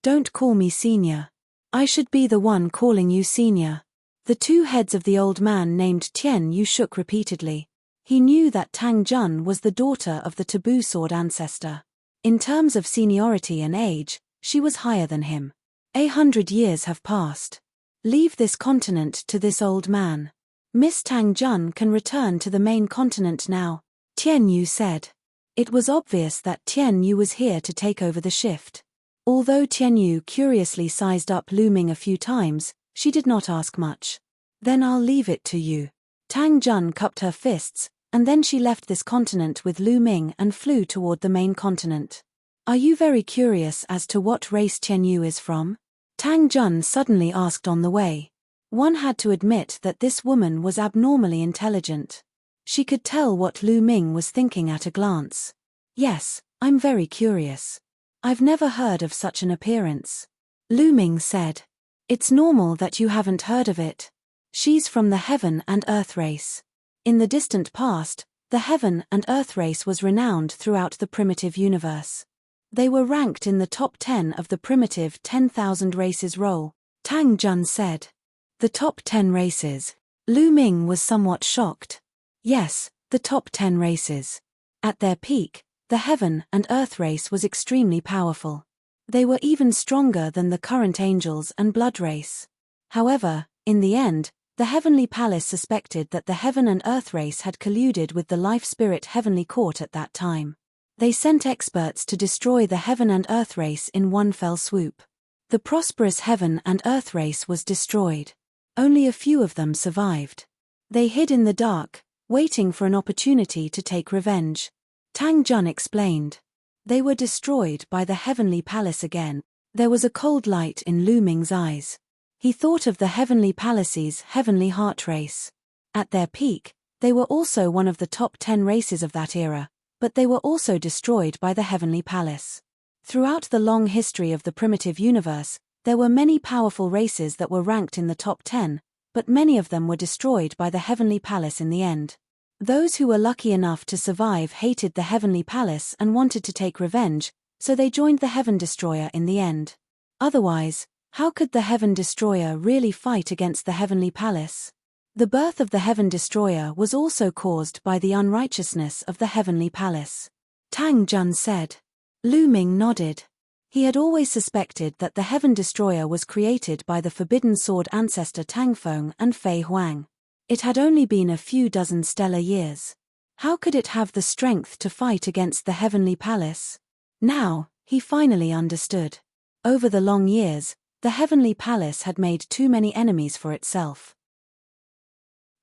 Don't call me senior. I should be the one calling you senior. The 2 heads of the old man named Tian Yu shook repeatedly. He knew that Tang Jun was the daughter of the taboo sword ancestor. In terms of seniority and age, she was higher than him. 100 years have passed. Leave this continent to this old man. Miss Tang Jun can return to the main continent now, Tian Yu said. It was obvious that Tian Yu was here to take over the shift. Although Tian Yu curiously sized up Lu Ming a few times, she did not ask much. Then I'll leave it to you. Tang Jun cupped her fists, and then she left this continent with Lu Ming and flew toward the main continent. Are you very curious as to what race Tian Yu is from? Tang Jun suddenly asked on the way. One had to admit that this woman was abnormally intelligent. She could tell what Lu Ming was thinking at a glance. Yes, I'm very curious. I've never heard of such an appearance. Lu Ming said. It's normal that you haven't heard of it. She's from the Heaven and Earth race. In the distant past, the Heaven and Earth race was renowned throughout the primitive universe. They were ranked in the top 10 of the primitive 10,000 races roll, Tang Jun said. The top 10 races. Lu Ming was somewhat shocked. Yes, the top 10 races. At their peak, the Heaven and Earth race was extremely powerful. They were even stronger than the current Angels and Blood race. However, in the end, the Heavenly Palace suspected that the Heaven and Earth race had colluded with the Life Spirit Heavenly Court at that time. They sent experts to destroy the Heaven and Earth race in one fell swoop. The prosperous Heaven and Earth race was destroyed. Only a few of them survived. They hid in the dark, waiting for an opportunity to take revenge. Tang Jun explained. They were destroyed by the Heavenly Palace again. There was a cold light in Lu Ming's eyes. He thought of the Heavenly Palace's Heavenly Heart race. At their peak, they were also one of the top 10 races of that era, but they were also destroyed by the Heavenly Palace. Throughout the long history of the primitive universe, there were many powerful races that were ranked in the top 10, but many of them were destroyed by the Heavenly Palace in the end. Those who were lucky enough to survive hated the Heavenly Palace and wanted to take revenge, so they joined the Heaven Destroyer in the end. Otherwise, how could the Heaven Destroyer really fight against the Heavenly Palace? The birth of the Heaven Destroyer was also caused by the unrighteousness of the Heavenly Palace. Tang Jun said. Lu Ming nodded. He had always suspected that the Heaven Destroyer was created by the Forbidden Sword ancestor Tangfeng and Fei Huang. It had only been a few dozen stellar years. How could it have the strength to fight against the Heavenly Palace? Now, he finally understood. Over the long years, the Heavenly Palace had made too many enemies for itself.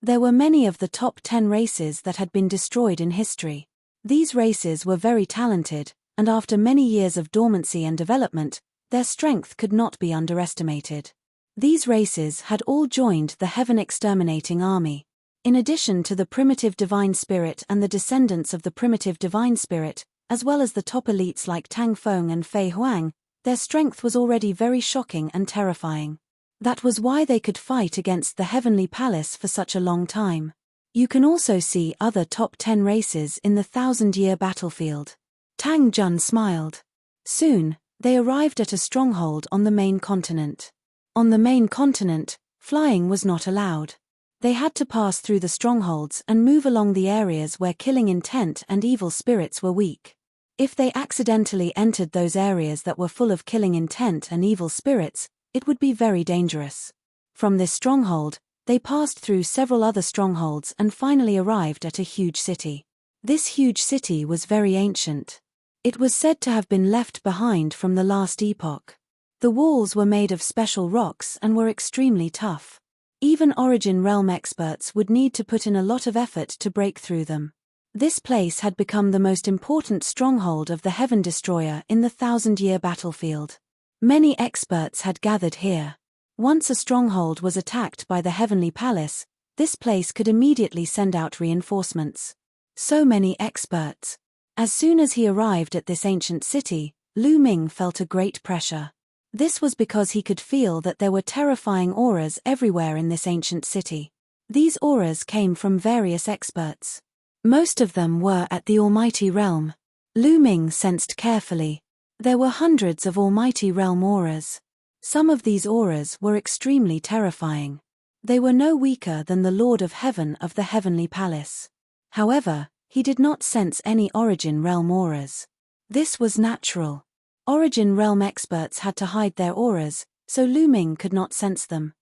There were many of the top 10 races that had been destroyed in history. These races were very talented, and after many years of dormancy and development, their strength could not be underestimated. These races had all joined the Heaven Exterminating Army. In addition to the primitive divine spirit and the descendants of the primitive divine spirit, as well as the top elites like Tang Feng and Fei Huang, their strength was already very shocking and terrifying. That was why they could fight against the Heavenly Palace for such a long time. You can also see other top 10 races in the 1,000-year battlefield. Tang Jun smiled. Soon, they arrived at a stronghold on the main continent. On the main continent, flying was not allowed. They had to pass through the strongholds and move along the areas where killing intent and evil spirits were weak. If they accidentally entered those areas that were full of killing intent and evil spirits, it would be very dangerous. From this stronghold, they passed through several other strongholds and finally arrived at a huge city. This huge city was very ancient. It was said to have been left behind from the last epoch. The walls were made of special rocks and were extremely tough. Even Origin Realm experts would need to put in a lot of effort to break through them. This place had become the most important stronghold of the Heaven Destroyer in the 1,000-year battlefield. Many experts had gathered here. Once a stronghold was attacked by the Heavenly Palace, this place could immediately send out reinforcements. So many experts. As soon as he arrived at this ancient city, Lu Ming felt a great pressure. This was because he could feel that there were terrifying auras everywhere in this ancient city. These auras came from various experts. Most of them were at the Almighty Realm. Lu Ming sensed carefully. There were hundreds of Almighty Realm auras. Some of these auras were extremely terrifying. They were no weaker than the Lord of Heaven of the Heavenly Palace. However, he did not sense any Origin Realm auras. This was natural. Origin Realm experts had to hide their auras, so Lu Ming could not sense them.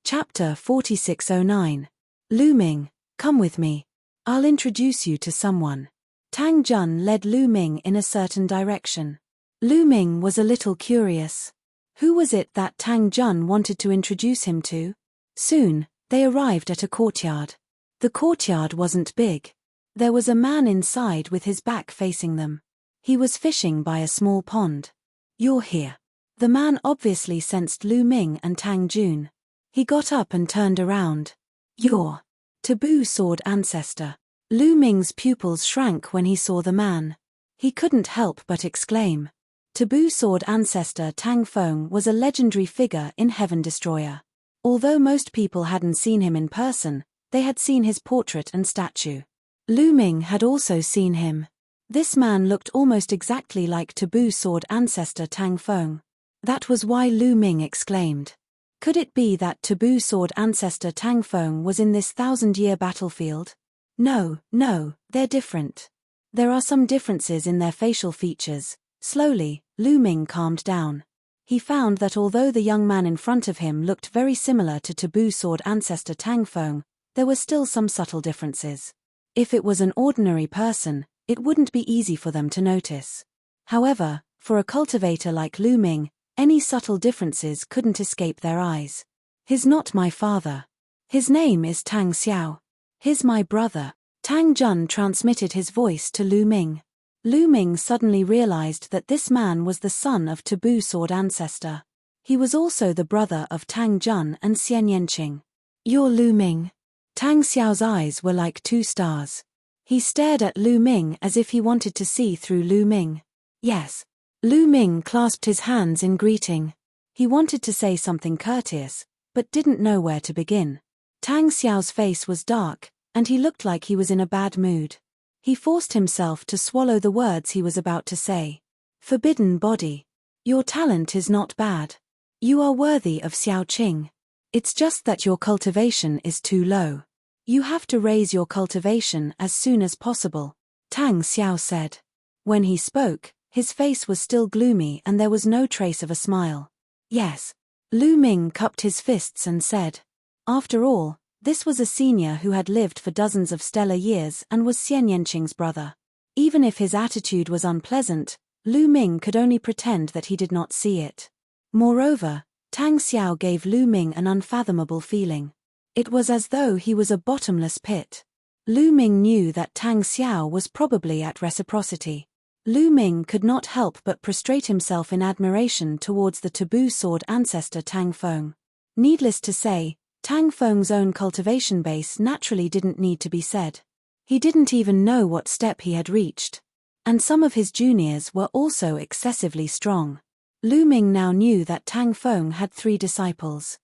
Chapter 4609. Lu Ming, come with me. I'll introduce you to someone. Tang Jun led Lu Ming in a certain direction. Lu Ming was a little curious. Who was it that Tang Jun wanted to introduce him to? Soon, they arrived at a courtyard. The courtyard wasn't big. There was a man inside with his back facing them. He was fishing by a small pond. You're here. The man obviously sensed Lu Ming and Tang Jun. He got up and turned around. You're Taboo Sword Ancestor. Lu Ming's pupils shrank when he saw the man. He couldn't help but exclaim. Taboo Sword Ancestor Tang Feng was a legendary figure in Heaven Destroyer. Although most people hadn't seen him in person, they had seen his portrait and statue. Lu Ming had also seen him. This man looked almost exactly like Taboo Sword Ancestor Tang Feng. That was why Lu Ming exclaimed. Could it be that Taboo Sword Ancestor Tang Feng was in this 1,000-year battlefield? No, they're different. There are some differences in their facial features. Slowly, Lu Ming calmed down. He found that although the young man in front of him looked very similar to Taboo Sword Ancestor Tang Feng, there were still some subtle differences. If it was an ordinary person, it wouldn't be easy for them to notice. However, for a cultivator like Lu Ming, any subtle differences couldn't escape their eyes. He's not my father. His name is Tang Xiao. He's my brother. Tang Jun transmitted his voice to Lu Ming. Lu Ming suddenly realized that this man was the son of Taboo Sword Ancestor. He was also the brother of Tang Jun and Xian Yanqing. You're Lu Ming. Tang Xiao's eyes were like two stars. He stared at Lu Ming as if he wanted to see through Lu Ming. Yes. Lu Ming clasped his hands in greeting. He wanted to say something courteous, but didn't know where to begin. Tang Xiao's face was dark, and he looked like he was in a bad mood. He forced himself to swallow the words he was about to say. Forbidden body. Your talent is not bad. You are worthy of Xiao Qing. It's just that your cultivation is too low. You have to raise your cultivation as soon as possible, Tang Xiao said. When he spoke, his face was still gloomy and there was no trace of a smile. Yes. Lu Ming cupped his fists and said. After all, this was a senior who had lived for dozens of stellar years and was Xian Yanqing's brother. Even if his attitude was unpleasant, Lu Ming could only pretend that he did not see it. Moreover, Tang Xiao gave Lu Ming an unfathomable feeling. It was as though he was a bottomless pit. Lu Ming knew that Tang Xiao was probably at reciprocity. Lu Ming could not help but prostrate himself in admiration towards the taboo sword ancestor Tang Feng. Needless to say, Tang Feng's own cultivation base naturally didn't need to be said. He didn't even know what step he had reached. And some of his juniors were also excessively strong. Lu Ming now knew that Tang Feng had 3 disciples.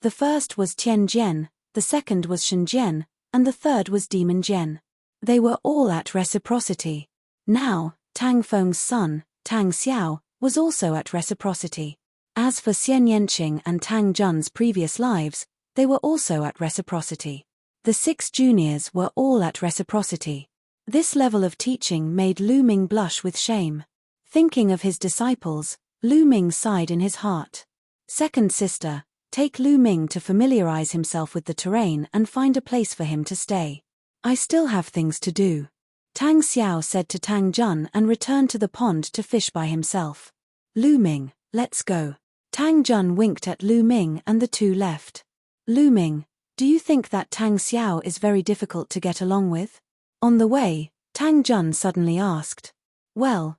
The first was Tian Jian, the second was Shen Jian, and the third was Demon Jian. They were all at reciprocity. Now, Tang Feng's son, Tang Xiao, was also at reciprocity. As for Xian Yanqing and Tang Jun's previous lives, they were also at reciprocity. The 6 juniors were all at reciprocity. This level of teaching made Lu Ming blush with shame. Thinking of his disciples, Lu Ming sighed in his heart. Second sister, take Lu Ming to familiarize himself with the terrain and find a place for him to stay. I still have things to do. Tang Xiao said to Tang Jun and returned to the pond to fish by himself. Lu Ming, let's go. Tang Jun winked at Lu Ming and the two left. Lu Ming, do you think that Tang Xiao is very difficult to get along with? On the way, Tang Jun suddenly asked. Well,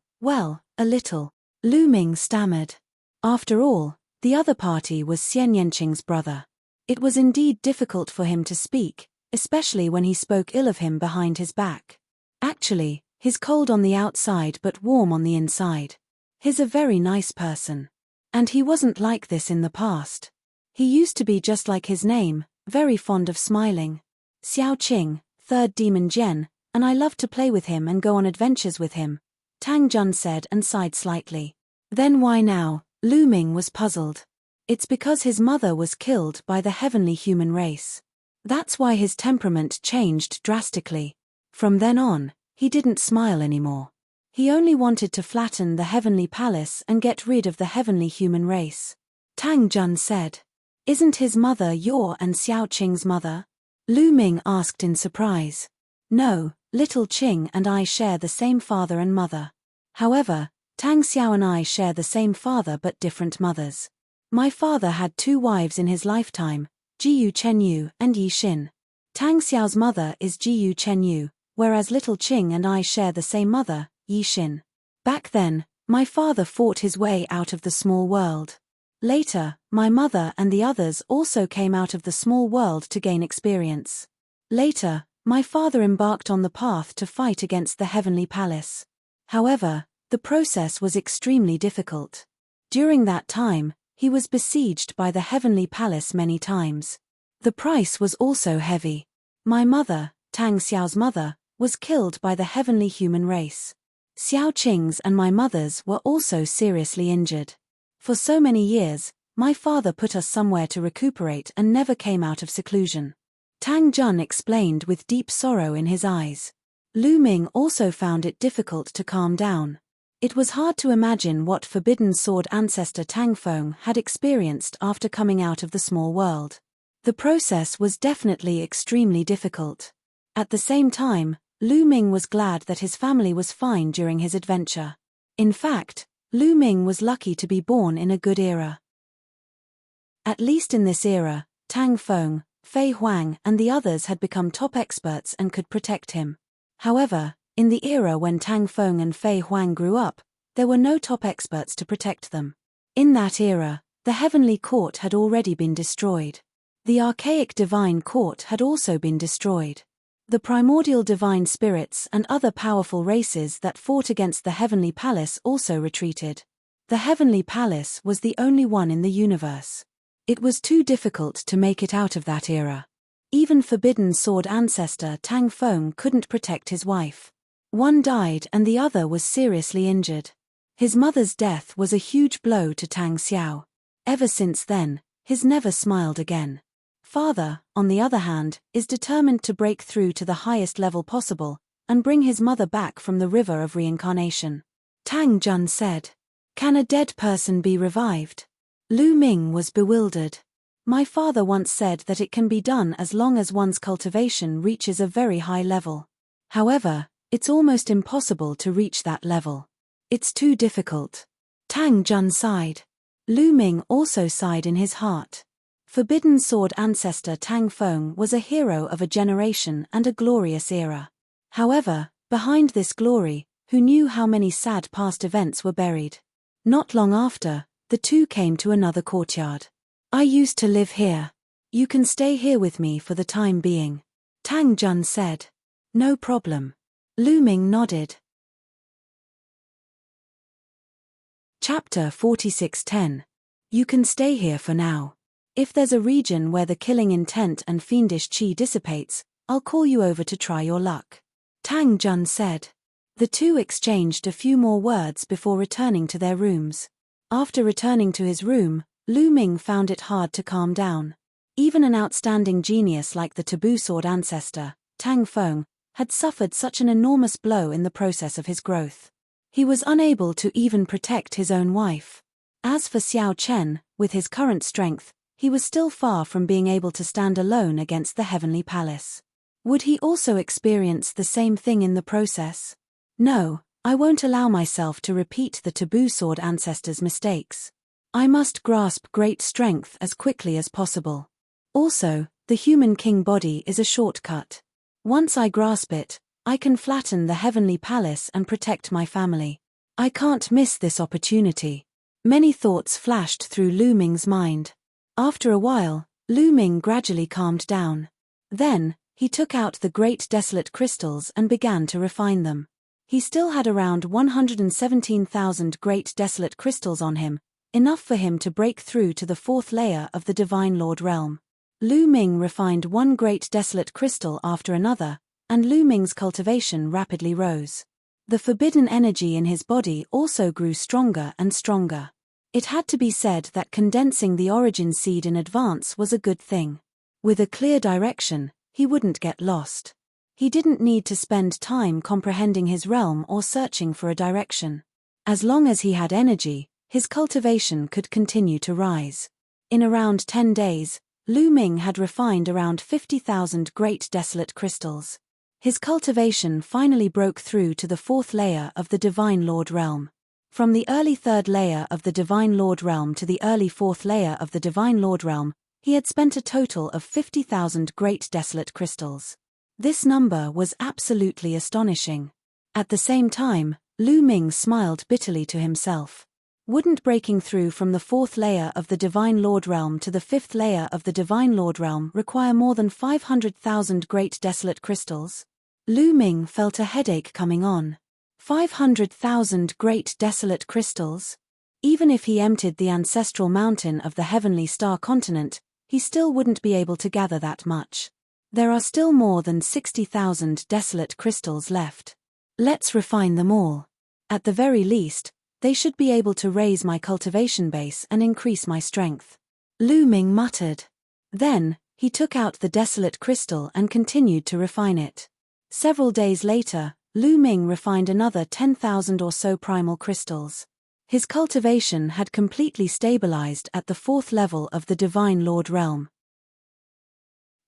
a little. Lu Ming stammered. After all, the other party was Xian Yanqing's brother. It was indeed difficult for him to speak, especially when he spoke ill of him behind his back. Actually, he's cold on the outside but warm on the inside. He's a very nice person. And he wasn't like this in the past. He used to be just like his name, very fond of smiling. Xiao Qing, 3rd Demon Jian, and I love to play with him and go on adventures with him, Tang Jun said and sighed slightly. Then why now? Lu Ming was puzzled. It's because his mother was killed by the heavenly human race. That's why his temperament changed drastically. From then on, he didn't smile anymore. He only wanted to flatten the heavenly palace and get rid of the heavenly human race. Tang Jun said. Isn't his mother your and Xiao Qing's mother? Lu Ming asked in surprise. No, little Qing and I share the same father and mother. However, Tang Xiao and I share the same father but different mothers. My father had 2 wives in his lifetime, Jiyu Chenyu and Yi Xin. Tang Xiao's mother is Jiyu Chenyu, whereas little Qing and I share the same mother, Yi Xin. Back then, my father fought his way out of the small world. Later, my mother and the others also came out of the small world to gain experience. Later, my father embarked on the path to fight against the heavenly palace. However, the process was extremely difficult. During that time, he was besieged by the heavenly palace many times. The price was also heavy. My mother, Tang Xiao's mother, was killed by the heavenly human race. Xiao Qing's and my mother's were also seriously injured. For so many years, my father put us somewhere to recuperate and never came out of seclusion. Tang Jun explained with deep sorrow in his eyes. Lu Ming also found it difficult to calm down. It was hard to imagine what forbidden sword ancestor Tang Feng had experienced after coming out of the small world. The process was definitely extremely difficult. At the same time, Lu Ming was glad that his family was fine during his adventure. In fact, Lu Ming was lucky to be born in a good era. At least in this era, Tang Feng, Fei Huang and the others had become top experts and could protect him. However, in the era when Tang Feng and Fei Huang grew up, there were no top experts to protect them. In that era, the heavenly court had already been destroyed. The archaic divine court had also been destroyed. The primordial divine spirits and other powerful races that fought against the heavenly palace also retreated. The heavenly palace was the only one in the universe. It was too difficult to make it out of that era. Even forbidden sword ancestor Tang Feng couldn't protect his wife. One died and the other was seriously injured. His mother's death was a huge blow to Tang Xiao. Ever since then, he's never smiled again. Father, on the other hand, is determined to break through to the highest level possible, and bring his mother back from the river of reincarnation. Tang Jun said. Can a dead person be revived? Lu Ming was bewildered. My father once said that it can be done as long as one's cultivation reaches a very high level. However, it's almost impossible to reach that level. It's too difficult. Tang Jun sighed. Lu Ming also sighed in his heart. Forbidden Sword ancestor Tang Feng was a hero of a generation and a glorious era. However, behind this glory, who knew how many sad past events were buried? Not long after, the two came to another courtyard. I used to live here. You can stay here with me for the time being. Tang Jun said. No problem. Lu Ming nodded. Chapter 46:10. You can stay here for now. If there's a region where the killing intent and fiendish qi dissipates, I'll call you over to try your luck. Tang Jun said. The two exchanged a few more words before returning to their rooms. After returning to his room, Lu Ming found it hard to calm down. Even an outstanding genius like the Taboo Sword ancestor, Tang Feng, had suffered such an enormous blow in the process of his growth. He was unable to even protect his own wife. As for Xiao Chen, with his current strength, he was still far from being able to stand alone against the Heavenly Palace. Would he also experience the same thing in the process? No, I won't allow myself to repeat the Taboo Sword ancestor's mistakes. I must grasp great strength as quickly as possible. Also, the human king body is a shortcut. Once I grasp it, I can flatten the Heavenly Palace and protect my family. I can't miss this opportunity. Many thoughts flashed through Lu Ming's mind. After a while, Lu Ming gradually calmed down. Then, he took out the great desolate crystals and began to refine them. He still had around 117,000 great desolate crystals on him, enough for him to break through to the fourth layer of the Divine Lord realm. Lu Ming refined one great desolate crystal after another, and Lu Ming's cultivation rapidly rose. The forbidden energy in his body also grew stronger and stronger. It had to be said that condensing the origin seed in advance was a good thing. With a clear direction, he wouldn't get lost. He didn't need to spend time comprehending his realm or searching for a direction. As long as he had energy, his cultivation could continue to rise. In around 10 days, Lu Ming had refined around 50,000 great desolate crystals. His cultivation finally broke through to the fourth layer of the Divine Lord realm. From the early third layer of the Divine Lord realm to the early fourth layer of the Divine Lord realm, he had spent a total of 50,000 great desolate crystals. This number was absolutely astonishing. At the same time, Lu Ming smiled bitterly to himself. Wouldn't breaking through from the fourth layer of the Divine Lord realm to the fifth layer of the Divine Lord realm require more than 500,000 great desolate crystals? Lu Ming felt a headache coming on. 500,000 great desolate crystals? Even if he emptied the ancestral mountain of the heavenly star continent, he still wouldn't be able to gather that much. There are still more than 60,000 desolate crystals left. Let's refine them all. At the very least, they should be able to raise my cultivation base and increase my strength. Lu Ming muttered. Then, he took out the desolate crystal and continued to refine it. Several days later, Lu Ming refined another 10,000 or so primal crystals. His cultivation had completely stabilized at the fourth level of the Divine Lord realm.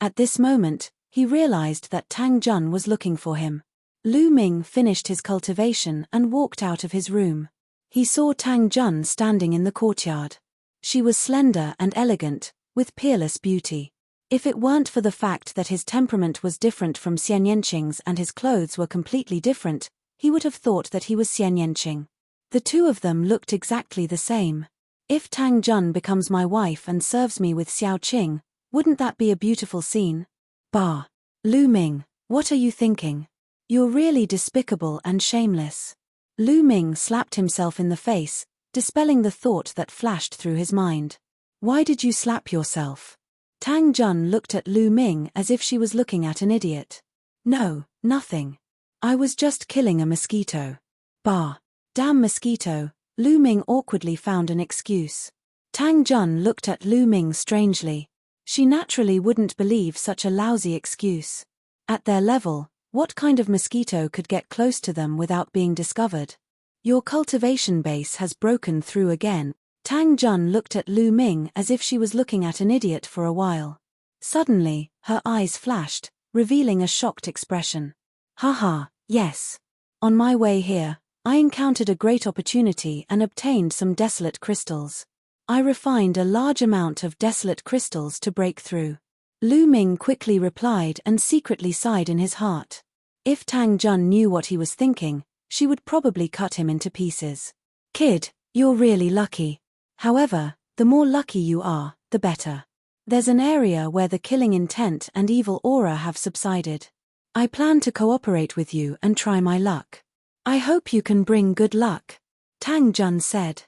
At this moment, he realized that Tang Jun was looking for him. Lu Ming finished his cultivation and walked out of his room. He saw Tang Jun standing in the courtyard. She was slender and elegant, with peerless beauty. If it weren't for the fact that his temperament was different from Xian Yanqing's and his clothes were completely different, he would have thought that he was Xian Yanqing. The two of them looked exactly the same. If Tang Jun becomes my wife and serves me with Xiao Qing, wouldn't that be a beautiful scene? Bah! Lu Ming, what are you thinking? You're really despicable and shameless. Lu Ming slapped himself in the face, dispelling the thought that flashed through his mind. Why did you slap yourself? Tang Jun looked at Lu Ming as if she was looking at an idiot. No, nothing. I was just killing a mosquito. Bah! Damn mosquito, Lu Ming awkwardly found an excuse. Tang Jun looked at Lu Ming strangely. She naturally wouldn't believe such a lousy excuse. At their level, What kind of mosquito could get close to them without being discovered? Your cultivation base has broken through again. Tang Jun looked at Lu Ming as if she was looking at an idiot for a while. Suddenly, her eyes flashed, revealing a shocked expression. Haha, yes. On my way here, I encountered a great opportunity and obtained some desolate crystals. I refined a large amount of desolate crystals to break through. Lu Ming quickly replied and secretly sighed in his heart. If Tang Jun knew what he was thinking, she would probably cut him into pieces. Kid, you're really lucky. However, the more lucky you are, the better. There's an area where the killing intent and evil aura have subsided. I plan to cooperate with you and try my luck. I hope you can bring good luck. Tang Jun said.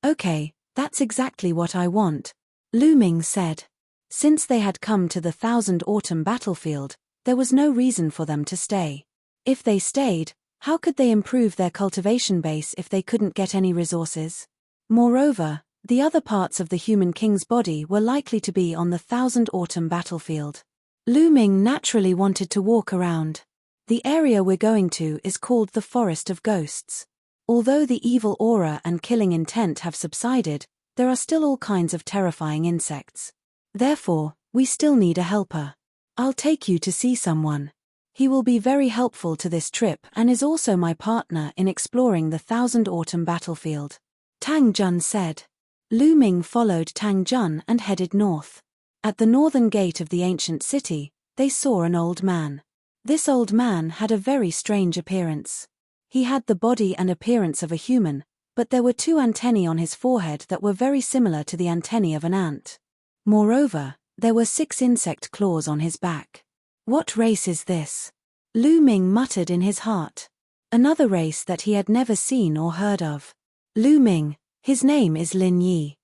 Okay, that's exactly what I want, Lu Ming said. Since they had come to the Thousand Autumn battlefield, there was no reason for them to stay. If they stayed, how could they improve their cultivation base if they couldn't get any resources? Moreover, the other parts of the human king's body were likely to be on the Thousand Autumn battlefield. Lu Ming naturally wanted to walk around. The area we're going to is called the Forest of Ghosts. Although the evil aura and killing intent have subsided, there are still all kinds of terrifying insects. Therefore, we still need a helper. I'll take you to see someone. He will be very helpful to this trip and is also my partner in exploring the Thousand Autumn battlefield. Tang Jun said. Lu Ming followed Tang Jun and headed north. At the northern gate of the ancient city, they saw an old man. This old man had a very strange appearance. He had the body and appearance of a human, but there were two antennae on his forehead that were very similar to the antennae of an ant. Moreover, there were 6 insect claws on his back. What race is this? Lu Ming muttered in his heart. Another race that he had never seen or heard of. Lu Ming, his name is Lin Yi.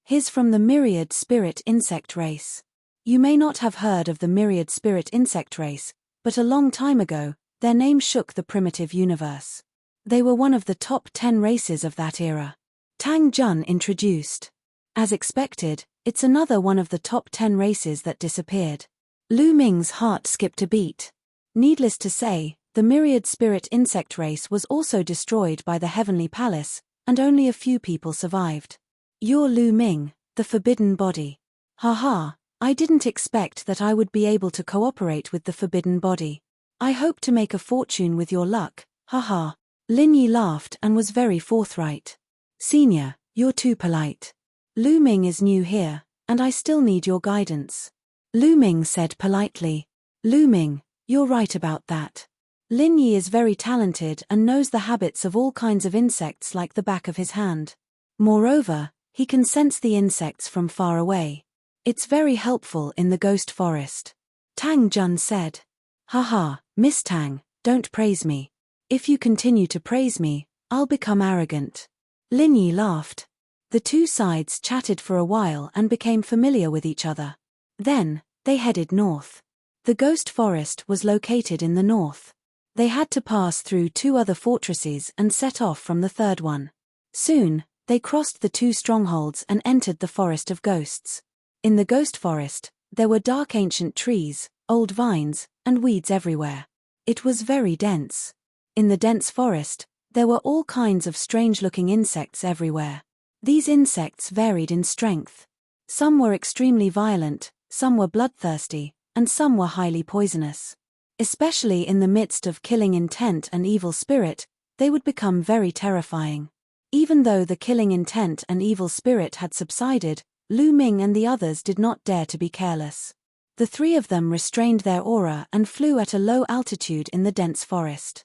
He's from the myriad spirit insect race. You may not have heard of the myriad spirit insect race, but a long time ago, their name shook the primitive universe. They were one of the top 10 races of that era. Tang Jun introduced. As expected, it's another one of the top 10 races that disappeared. Lu Ming's heart skipped a beat. Needless to say, the myriad spirit insect race was also destroyed by the Heavenly Palace, and only a few people survived. You're Lu Ming, the Forbidden Body. Haha, I didn't expect that I would be able to cooperate with the Forbidden Body. I hope to make a fortune with your luck, haha. Lin Yi laughed and was very forthright. Senior, you're too polite. Lu Ming is new here, and I still need your guidance. Lu Ming said politely. Lu Ming, you're right about that. Lin Yi is very talented and knows the habits of all kinds of insects like the back of his hand. Moreover, he can sense the insects from far away. It's very helpful in the ghost forest. Tang Jun said. Haha, Miss Tang, don't praise me. If you continue to praise me, I'll become arrogant. Lin Yi laughed. The two sides chatted for a while and became familiar with each other. Then, they headed north. The ghost forest was located in the north. They had to pass through 2 other fortresses and set off from the third one. Soon, they crossed the 2 strongholds and entered the Forest of Ghosts. In the ghost forest, there were dark ancient trees, old vines, and weeds everywhere. It was very dense. In the dense forest, there were all kinds of strange-looking insects everywhere. These insects varied in strength. Some were extremely violent, some were bloodthirsty, and some were highly poisonous. Especially in the midst of killing intent and evil spirit, they would become very terrifying. Even though the killing intent and evil spirit had subsided, Lu Ming and the others did not dare to be careless. The 3 of them restrained their aura and flew at a low altitude in the dense forest.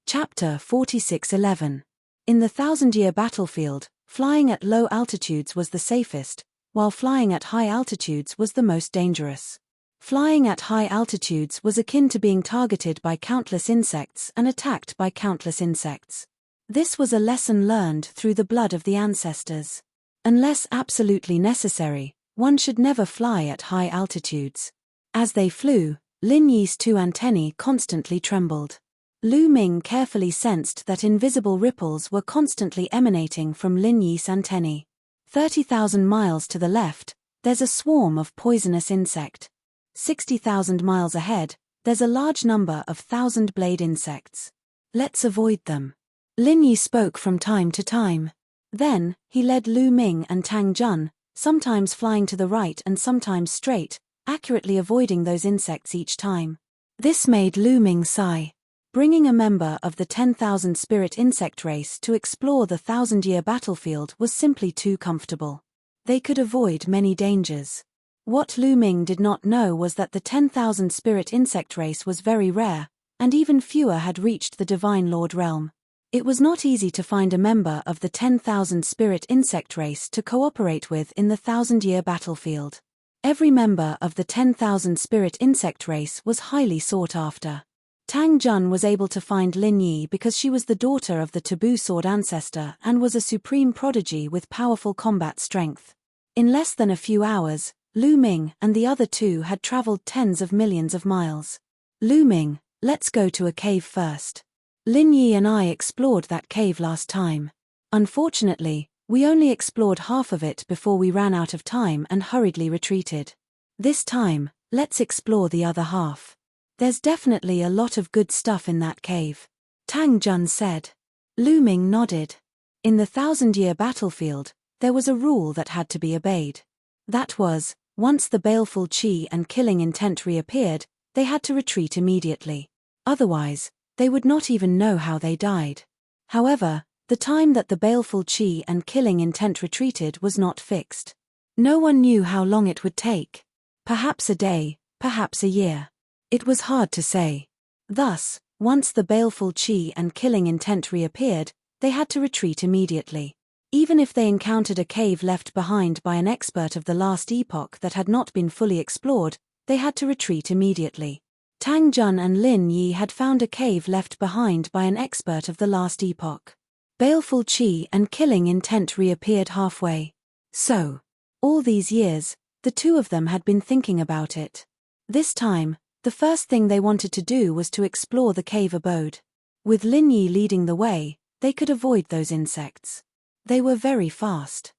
Chapter 46:11. In the 1000-year battlefield, flying at low altitudes was the safest, while flying at high altitudes was the most dangerous. Flying at high altitudes was akin to being targeted by countless insects and attacked by countless insects. This was a lesson learned through the blood of the ancestors. Unless absolutely necessary, one should never fly at high altitudes. As they flew, Lin Yi's 2 antennae constantly trembled. Lu Ming carefully sensed that invisible ripples were constantly emanating from Lin Yi's antennae. 30,000 miles to the left, there's a swarm of poisonous insect, 60,000 miles ahead, there's a large number of thousand-blade insects. Let's avoid them. Lin Yi spoke from time to time. Then, he led Lu Ming and Tang Jun, sometimes flying to the right and sometimes straight, accurately avoiding those insects each time. This made Lu Ming sigh. Bringing a member of the 10,000 spirit insect race to explore the 1,000-year battlefield was simply too comfortable. They could avoid many dangers. What Lu Ming did not know was that the 10,000 spirit insect race was very rare, and even fewer had reached the Divine Lord realm. It was not easy to find a member of the 10,000 spirit insect race to cooperate with in the 1,000-year battlefield. Every member of the 10,000 spirit insect race was highly sought after. Tang Jun was able to find Lin Yi because she was the daughter of the taboo sword ancestor and was a supreme prodigy with powerful combat strength. In less than a few hours, Lu Ming and the other two had traveled tens of millions of miles. Lu Ming, let's go to a cave first. Lin Yi and I explored that cave last time. Unfortunately, we only explored half of it before we ran out of time and hurriedly retreated. This time, let's explore the other half. There's definitely a lot of good stuff in that cave. Tang Jun said. Lu Ming nodded. In the 1,000-year battlefield, there was a rule that had to be obeyed. That was, once the baleful qi and killing intent reappeared, they had to retreat immediately. Otherwise, they would not even know how they died. However, the time that the baleful qi and killing intent retreated was not fixed. No one knew how long it would take. Perhaps a day, perhaps a year. It was hard to say. Thus, once the baleful qi and killing intent reappeared, they had to retreat immediately. Even if they encountered a cave left behind by an expert of the last epoch that had not been fully explored, they had to retreat immediately. Tang Jun and Lin Yi had found a cave left behind by an expert of the last epoch. Baleful qi and killing intent reappeared halfway. So, all these years, the two of them had been thinking about it. This time, the first thing they wanted to do was to explore the cave abode. With Lin Yi leading the way, they could avoid those insects. They were very fast.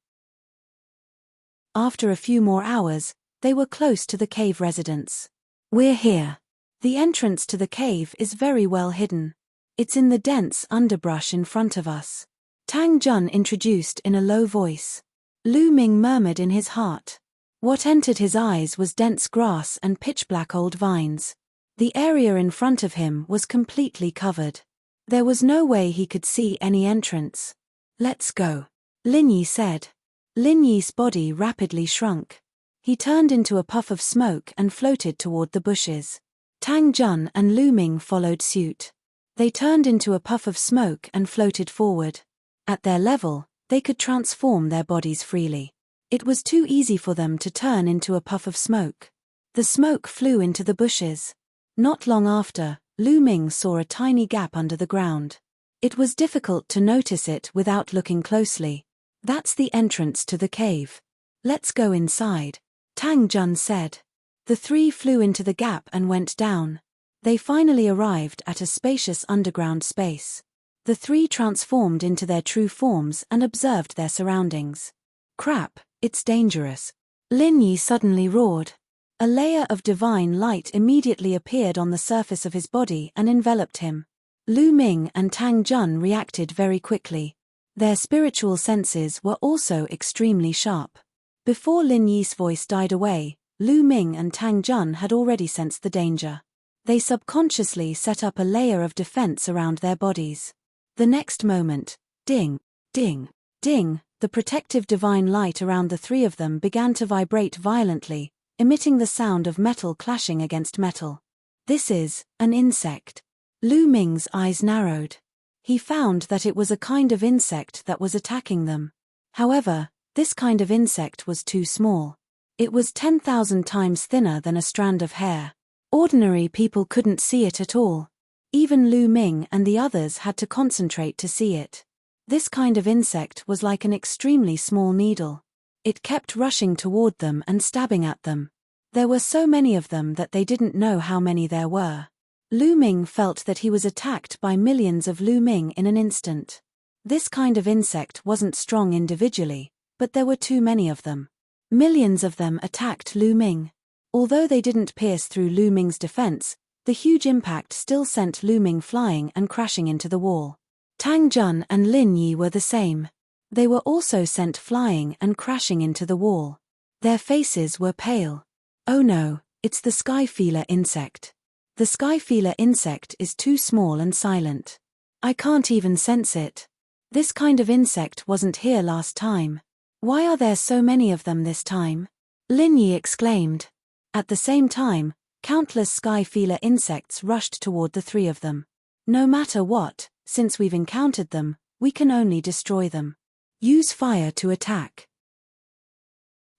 After a few more hours, they were close to the cave residence. We're here. The entrance to the cave is very well hidden. It's in the dense underbrush in front of us. Tang Jun introduced in a low voice. Lu Ming murmured in his heart. What entered his eyes was dense grass and pitch-black old vines. The area in front of him was completely covered. There was no way he could see any entrance. Let's go, Lin Yi said. Lin Yi's body rapidly shrunk. He turned into a puff of smoke and floated toward the bushes. Tang Jun and Lu Ming followed suit. They turned into a puff of smoke and floated forward. At their level, they could transform their bodies freely. It was too easy for them to turn into a puff of smoke. The smoke flew into the bushes. Not long after, Lu Ming saw a tiny gap under the ground. It was difficult to notice it without looking closely. That's the entrance to the cave. Let's go inside, Tang Jun said. The three flew into the gap and went down. They finally arrived at a spacious underground space. The three transformed into their true forms and observed their surroundings. Crap, it's dangerous. Lin Yi suddenly roared. A layer of divine light immediately appeared on the surface of his body and enveloped him. Lu Ming and Tang Jun reacted very quickly. Their spiritual senses were also extremely sharp. Before Lin Yi's voice died away, Lu Ming and Tang Jun had already sensed the danger. They subconsciously set up a layer of defense around their bodies. The next moment, ding, ding, ding, the protective divine light around the three of them began to vibrate violently, emitting the sound of metal clashing against metal. This is an insect. Lu Ming's eyes narrowed. He found that it was a kind of insect that was attacking them. However, this kind of insect was too small. It was 10,000 times thinner than a strand of hair. Ordinary people couldn't see it at all. Even Lu Ming and the others had to concentrate to see it. This kind of insect was like an extremely small needle. It kept rushing toward them and stabbing at them. There were so many of them that they didn't know how many there were. Lu Ming felt that he was attacked by millions of Lu Ming in an instant. This kind of insect wasn't strong individually, but there were too many of them. Millions of them attacked Lu Ming. Although they didn't pierce through Lu Ming's defense, the huge impact still sent Lu Ming flying and crashing into the wall. Tang Jun and Lin Yi were the same. They were also sent flying and crashing into the wall. Their faces were pale. Oh no, it's the sky feeler insect. The sky feeler insect is too small and silent. I can't even sense it. This kind of insect wasn't here last time. Why are there so many of them this time? Lin Yi exclaimed. At the same time, countless sky feeler insects rushed toward the three of them. No matter what, since we've encountered them, we can only destroy them. Use fire to attack.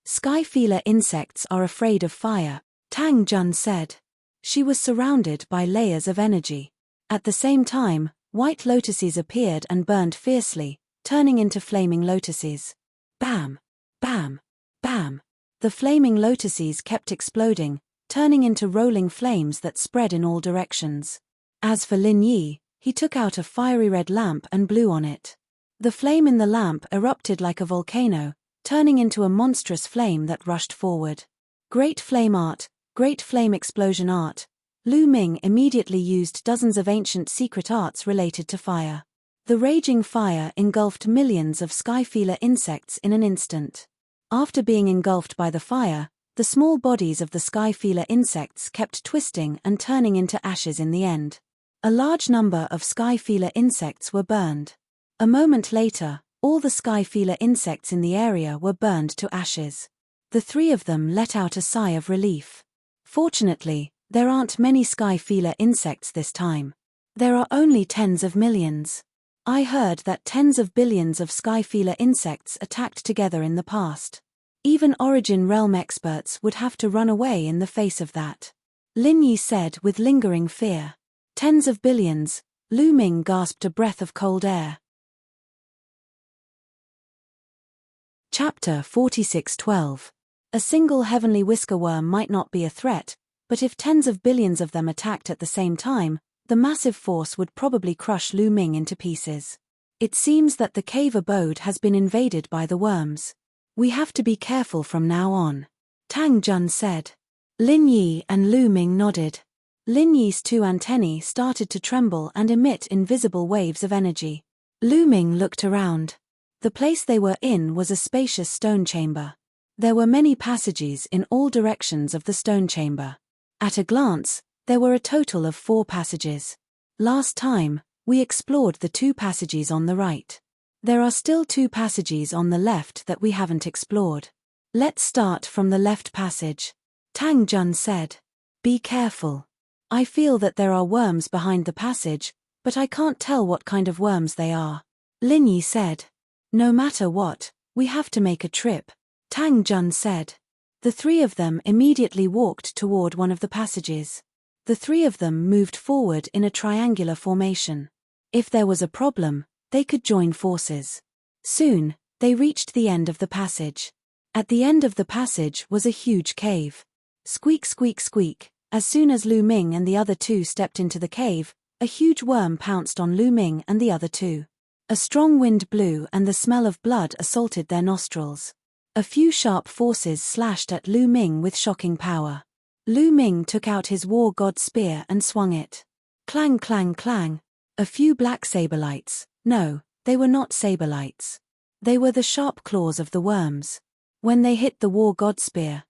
Sky feeler insects are afraid of fire, Tang Jun said. She was surrounded by layers of energy. At the same time, white lotuses appeared and burned fiercely, turning into flaming lotuses. Bam! Bam! Bam! The flaming lotuses kept exploding, turning into rolling flames that spread in all directions. As for Lin Yi, he took out a fiery red lamp and blew on it. The flame in the lamp erupted like a volcano, turning into a monstrous flame that rushed forward. Great flame art, great flame explosion art. Lu Ming immediately used dozens of ancient secret arts related to fire. The raging fire engulfed millions of sky feeler insects in an instant. After being engulfed by the fire, the small bodies of the sky feeler insects kept twisting and turning into ashes in the end. A large number of sky feeler insects were burned. A moment later, all the sky feeler insects in the area were burned to ashes. The three of them let out a sigh of relief. Fortunately, there aren't many sky feeler insects this time. There are only tens of millions. I heard that tens of billions of sky feeler insects attacked together in the past. Even Origin Realm experts would have to run away in the face of that. Lin Yi said with lingering fear. Tens of billions, Lu Ming gasped a breath of cold air. Chapter 46:12. A single heavenly whisker worm might not be a threat, but if tens of billions of them attacked at the same time, the massive force would probably crush Lu Ming into pieces. It seems that the cave abode has been invaded by the worms. We have to be careful from now on, Tang Jun said. Lin Yi and Lu Ming nodded. Lin Yi's two antennae started to tremble and emit invisible waves of energy. Lu Ming looked around. The place they were in was a spacious stone chamber. There were many passages in all directions of the stone chamber. At a glance, there were a total of 4 passages. Last time, we explored the 2 passages on the right. There are still 2 passages on the left that we haven't explored. Let's start from the left passage, Tang Jun said. Be careful. I feel that there are worms behind the passage, but I can't tell what kind of worms they are. Lin Yi said. No matter what, we have to make a trip, Tang Jun said. The 3 of them immediately walked toward one of the passages. The 3 of them moved forward in a triangular formation. If there was a problem, they could join forces. Soon, they reached the end of the passage. At the end of the passage was a huge cave. Squeak squeak squeak, as soon as Lu Ming and the other 2 stepped into the cave, a huge worm pounced on Lu Ming and the other 2. A strong wind blew and the smell of blood assaulted their nostrils. A few sharp forces slashed at Lu Ming with shocking power. Lu Ming took out his war god spear and swung it. Clang clang clang. A few black saberlights. No, they were not saberlights. They were the sharp claws of the worms. When they hit the war god spear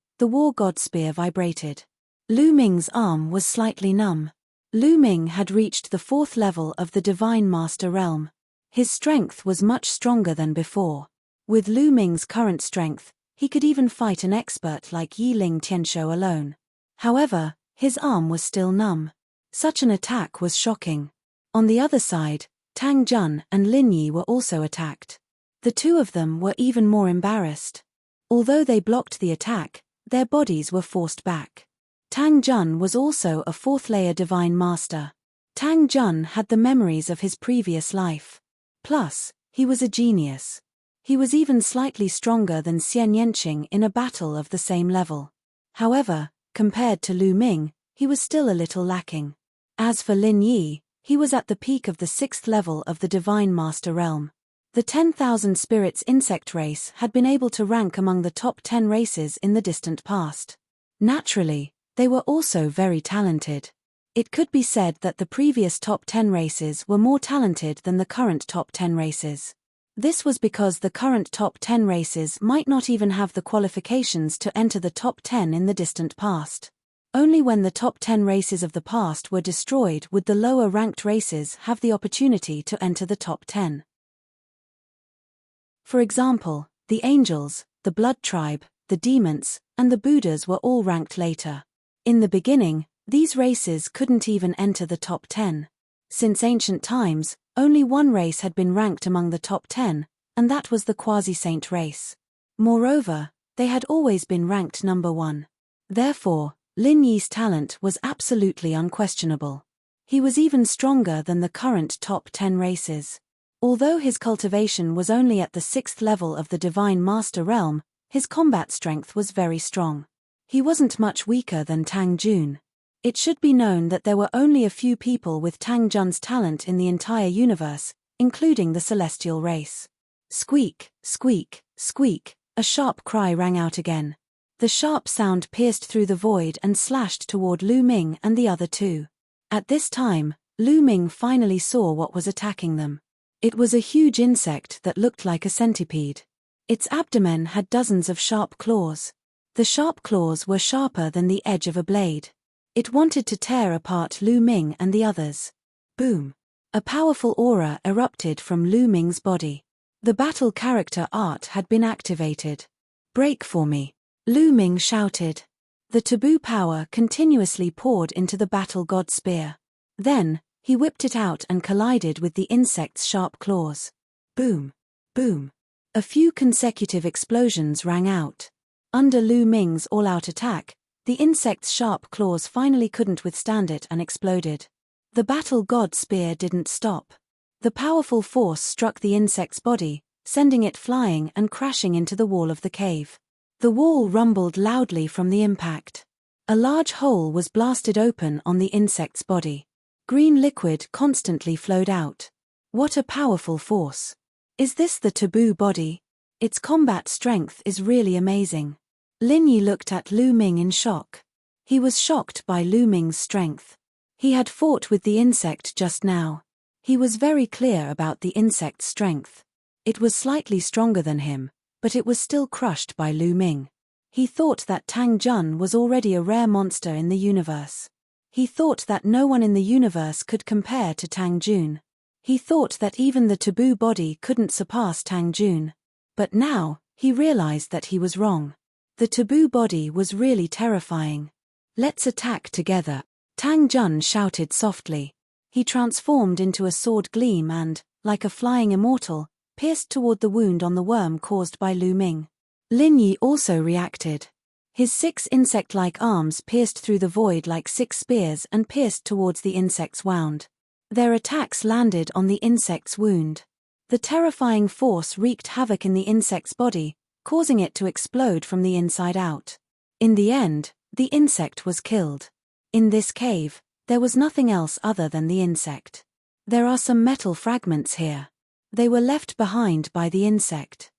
vibrated. Lu Ming's arm was slightly numb. Lu Ming had reached the 4th level of the Divine Master Realm. His strength was much stronger than before. With Lu Ming's current strength, he could even fight an expert like Yiling Tianshou alone. However, his arm was still numb. Such an attack was shocking. On the other side, Tang Jun and Lin Yi were also attacked. The 2 of them were even more embarrassed. Although they blocked the attack, their bodies were forced back. Tang Jun was also a 4th-layer Divine Master. Tang Jun had the memories of his previous life. Plus, he was a genius. He was even slightly stronger than Xian Yanqing in a battle of the same level. However, compared to Lu Ming, he was still a little lacking. As for Lin Yi, he was at the peak of the 6th level of the Divine Master Realm. The 10,000 Spirits insect race had been able to rank among the top 10 races in the distant past. Naturally, they were also very talented. It could be said that the previous top 10 races were more talented than the current top 10 races. This was because the current top 10 races might not even have the qualifications to enter the top 10 in the distant past. Only when the top 10 races of the past were destroyed would the lower-ranked races have the opportunity to enter the top 10. For example, the angels, the blood tribe, the demons, and the Buddhas were all ranked later. In the beginning, these races couldn't even enter the top 10. Since ancient times, only one race had been ranked among the top 10, and that was the quasi-saint race. Moreover, they had always been ranked number 1. Therefore, Lin Yi's talent was absolutely unquestionable. He was even stronger than the current top 10 races. Although his cultivation was only at the 6th level of the Divine Master Realm, his combat strength was very strong. He wasn't much weaker than Tang Jun. It should be known that there were only a few people with Tang Jun's talent in the entire universe, including the celestial race. Squeak, squeak, squeak, a sharp cry rang out again. The sharp sound pierced through the void and slashed toward Lu Ming and the other two. At this time, Lu Ming finally saw what was attacking them. It was a huge insect that looked like a centipede. Its abdomen had dozens of sharp claws. The sharp claws were sharper than the edge of a blade. It wanted to tear apart Lu Ming and the others. Boom! A powerful aura erupted from Lu Ming's body. The battle character art had been activated. "Break for me," Lu Ming shouted. The taboo power continuously poured into the battle god spear. Then, he whipped it out and collided with the insect's sharp claws. Boom! Boom! A few consecutive explosions rang out. Under Lu Ming's all-out attack, the insect's sharp claws finally couldn't withstand it and exploded. The battle god spear didn't stop. The powerful force struck the insect's body, sending it flying and crashing into the wall of the cave. The wall rumbled loudly from the impact. A large hole was blasted open on the insect's body. Green liquid constantly flowed out. What a powerful force. Is this the taboo body? Its combat strength is really amazing. Lin Yi looked at Lu Ming in shock. He was shocked by Lu Ming's strength. He had fought with the insect just now. He was very clear about the insect's strength. It was slightly stronger than him, but it was still crushed by Lu Ming. He thought that Tang Jun was already a rare monster in the universe. He thought that no one in the universe could compare to Tang Jun. He thought that even the taboo body couldn't surpass Tang Jun. But now, he realized that he was wrong. The taboo body was really terrifying. "Let's attack together," Tang Jun shouted softly. He transformed into a sword gleam and, like a flying immortal, pierced toward the wound on the worm caused by Lu Ming. Lin Yi also reacted. His 6 insect-like arms pierced through the void like 6 spears and pierced towards the insect's wound. Their attacks landed on the insect's wound. The terrifying force wreaked havoc in the insect's body, causing it to explode from the inside out. In the end, the insect was killed. In this cave, there was nothing else other than the insect. There are some metal fragments here. They were left behind by the insect.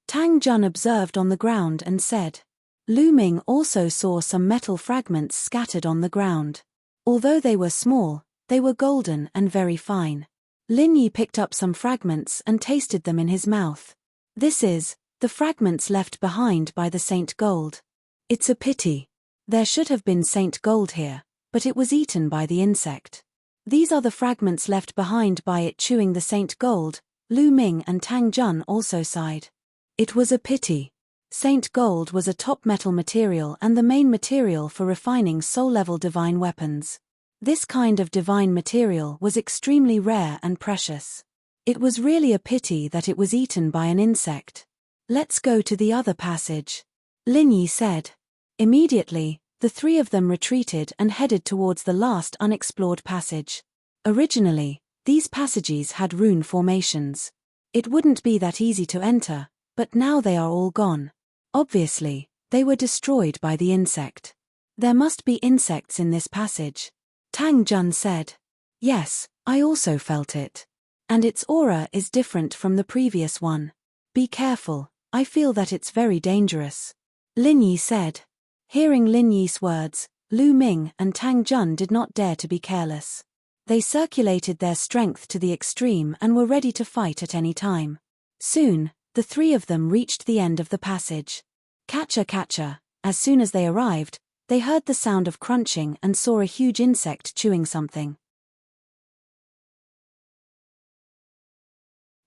Tang Jun observed on the ground and said. Lu Ming also saw some metal fragments scattered on the ground. Although they were small, they were golden and very fine. Lin Yi picked up some fragments and tasted them in his mouth. This is the fragments left behind by the Saint Gold. It's a pity. There should have been Saint Gold here, but it was eaten by the insect. These are the fragments left behind by it chewing the Saint Gold. Lu Ming and Tang Jun also sighed. It was a pity. Saint Gold was a top metal material and the main material for refining soul-level divine weapons. This kind of divine material was extremely rare and precious. It was really a pity that it was eaten by an insect. "Let's go to the other passage," Lin Yi said. Immediately, the 3 of them retreated and headed towards the last unexplored passage. Originally, these passages had rune formations. It wouldn't be that easy to enter, but now they are all gone. Obviously, they were destroyed by the insect. There must be insects in this passage. Tang Jun said. Yes, I also felt it. And its aura is different from the previous one. Be careful, I feel that it's very dangerous. Lin Yi said. Hearing Lin Yi's words, Lu Ming and Tang Jun did not dare to be careless. They circulated their strength to the extreme and were ready to fight at any time. Soon, the three of them reached the end of the passage. Catcher, catcher. As soon as they arrived, they heard the sound of crunching and saw a huge insect chewing something.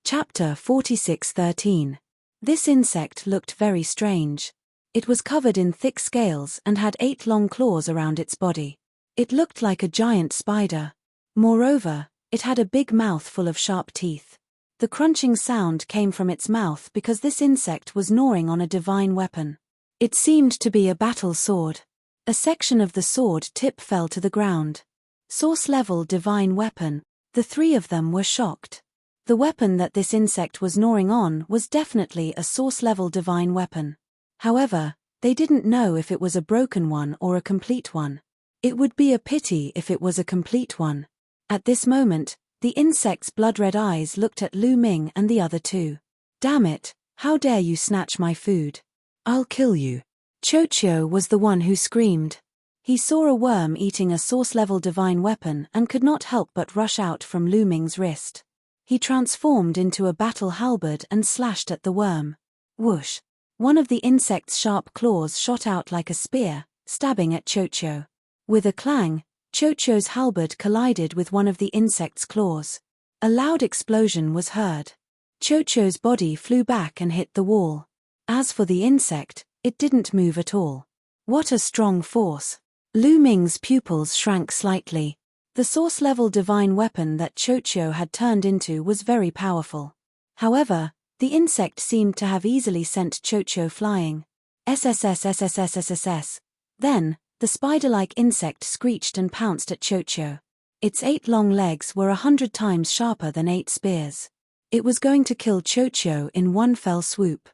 Chapter 46:13. This insect looked very strange. It was covered in thick scales and had 8 long claws around its body. It looked like a giant spider. Moreover, it had a big mouth full of sharp teeth. The crunching sound came from its mouth because this insect was gnawing on a divine weapon. It seemed to be a battle sword. A section of the sword tip fell to the ground. Source-level divine weapon. The three of them were shocked. The weapon that this insect was gnawing on was definitely a source-level divine weapon. However, they didn't know if it was a broken one or a complete one. It would be a pity if it was a complete one. At this moment, the insect's blood-red eyes looked at Lu Ming and the other two. Damn it, how dare you snatch my food? I'll kill you. Chocho was the one who screamed. He saw a worm eating a source-level divine weapon and could not help but rush out from Lu Ming's wrist. He transformed into a battle halberd and slashed at the worm. Whoosh! One of the insect's sharp claws shot out like a spear, stabbing at Chocho. With a clang, Chocho's halberd collided with one of the insect's claws. A loud explosion was heard. Chocho's body flew back and hit the wall. As for the insect, it didn't move at all. What a strong force! Lu Ming's pupils shrank slightly. The source-level divine weapon that Chocho had turned into was very powerful. However, the insect seemed to have easily sent Chocho flying. SSSSSSSSS. Then, the spider-like insect screeched and pounced at Chocho. Its 8 long legs were 100 times sharper than 8 spears. It was going to kill Chocho in one fell swoop.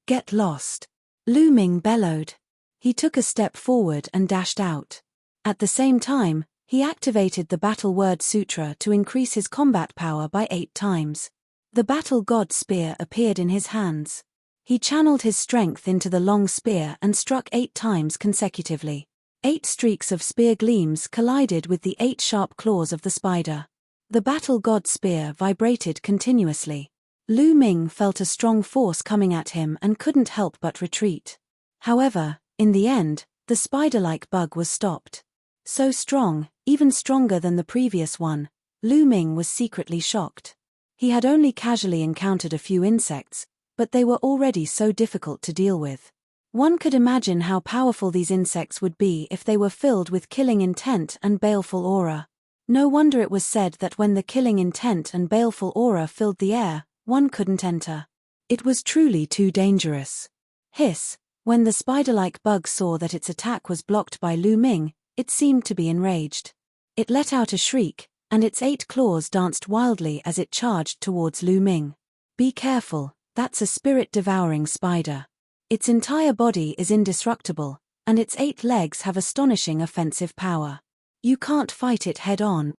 Get lost! Lu Ming bellowed. He took a step forward and dashed out. At the same time, he activated the Battle Word Sutra to increase his combat power by 8 times. The Battle God Spear appeared in his hands. He channeled his strength into the long spear and struck 8 times consecutively. 8 streaks of spear gleams collided with the 8 sharp claws of the spider. The Battle God Spear vibrated continuously. Lu Ming felt a strong force coming at him and couldn't help but retreat. However, in the end, the spider-like bug was stopped. So strong, even stronger than the previous one, Lu Ming was secretly shocked. He had only casually encountered a few insects, but they were already so difficult to deal with. One could imagine how powerful these insects would be if they were filled with killing intent and baleful aura. No wonder it was said that when the killing intent and baleful aura filled the air, one couldn't enter. It was truly too dangerous. Hiss! When the spider-like bug saw that its attack was blocked by Lu Ming, it seemed to be enraged. It let out a shriek, and its 8 claws danced wildly as it charged towards Lu Ming. Be careful, that's a spirit-devouring spider. Its entire body is indestructible, and its 8 legs have astonishing offensive power. You can't fight it head-on.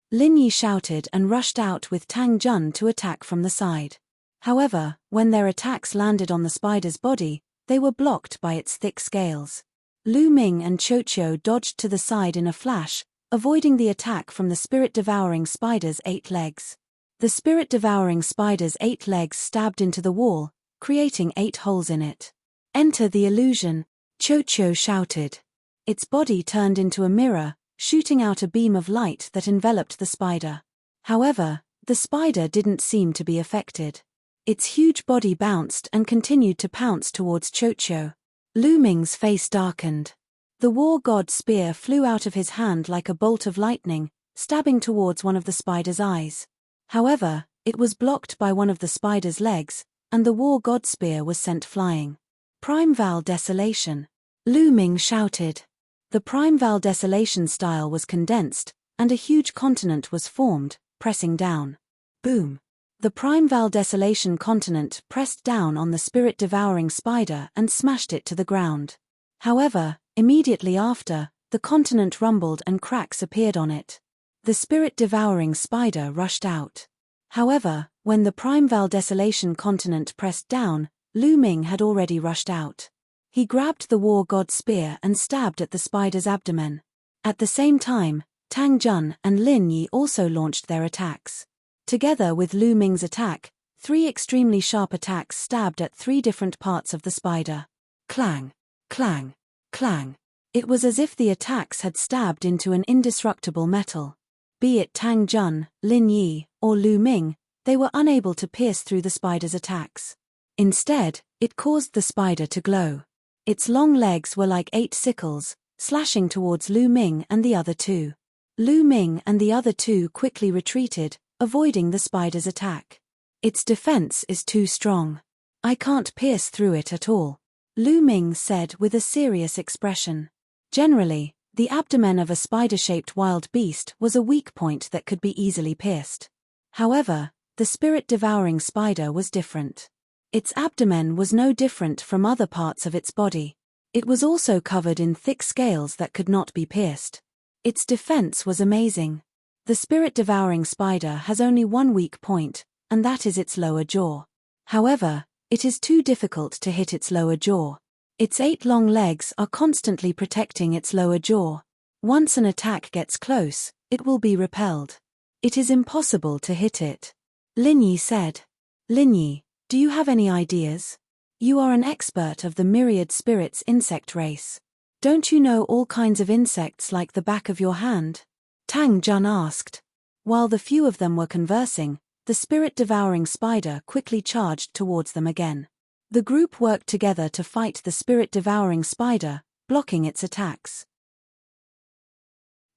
Lin Yi shouted and rushed out with Tang Jun to attack from the side. However, when their attacks landed on the spider's body, they were blocked by its thick scales. Lu Ming and Chocho dodged to the side in a flash, avoiding the attack from the spirit-devouring spider's 8 legs. The spirit-devouring spider's 8 legs stabbed into the wall, creating 8 holes in it. Enter the illusion, Chocho shouted. Its body turned into a mirror, shooting out a beam of light that enveloped the spider. However, the spider didn't seem to be affected. Its huge body bounced and continued to pounce towards Chocho. Lu Ming's face darkened. The war god spear flew out of his hand like a bolt of lightning, stabbing towards one of the spider's eyes. However, it was blocked by one of the spider's legs, and the war god spear was sent flying. Primeval Desolation! Lu Ming shouted. The Primeval Desolation style was condensed, and a huge continent was formed, pressing down. Boom! The Primeval Desolation continent pressed down on the spirit-devouring spider and smashed it to the ground. However, immediately after, the continent rumbled and cracks appeared on it. The spirit-devouring spider rushed out. However, when the Primeval Desolation continent pressed down, Lu Ming had already rushed out. He grabbed the war god spear and stabbed at the spider's abdomen. At the same time, Tang Jun and Lin Yi also launched their attacks. Together with Lu Ming's attack, 3 extremely sharp attacks stabbed at 3 different parts of the spider. Clang, clang, clang. It was as if the attacks had stabbed into an indestructible metal. Be it Tang Jun, Lin Yi, or Lu Ming, they were unable to pierce through the spider's attacks. Instead, it caused the spider to glow. Its long legs were like 8 sickles, slashing towards Lu Ming and the other 2. Lu Ming and the other 2 quickly retreated, avoiding the spider's attack. Its defense is too strong. I can't pierce through it at all, Lu Ming said with a serious expression. Generally, the abdomen of a spider-shaped wild beast was a weak point that could be easily pierced. However, the spirit-devouring spider was different. Its abdomen was no different from other parts of its body. It was also covered in thick scales that could not be pierced. Its defense was amazing. The spirit-devouring spider has only one weak point, and that is its lower jaw. However, it is too difficult to hit its lower jaw. Its 8 long legs are constantly protecting its lower jaw. Once an attack gets close, it will be repelled. It is impossible to hit it. Lin Yi said. Lin Yi, do you have any ideas? You are an expert of the myriad spirits insect race. Don't you know all kinds of insects like the back of your hand? Tang Jun asked. While the few of them were conversing, the spirit-devouring spider quickly charged towards them again. The group worked together to fight the spirit-devouring spider, blocking its attacks.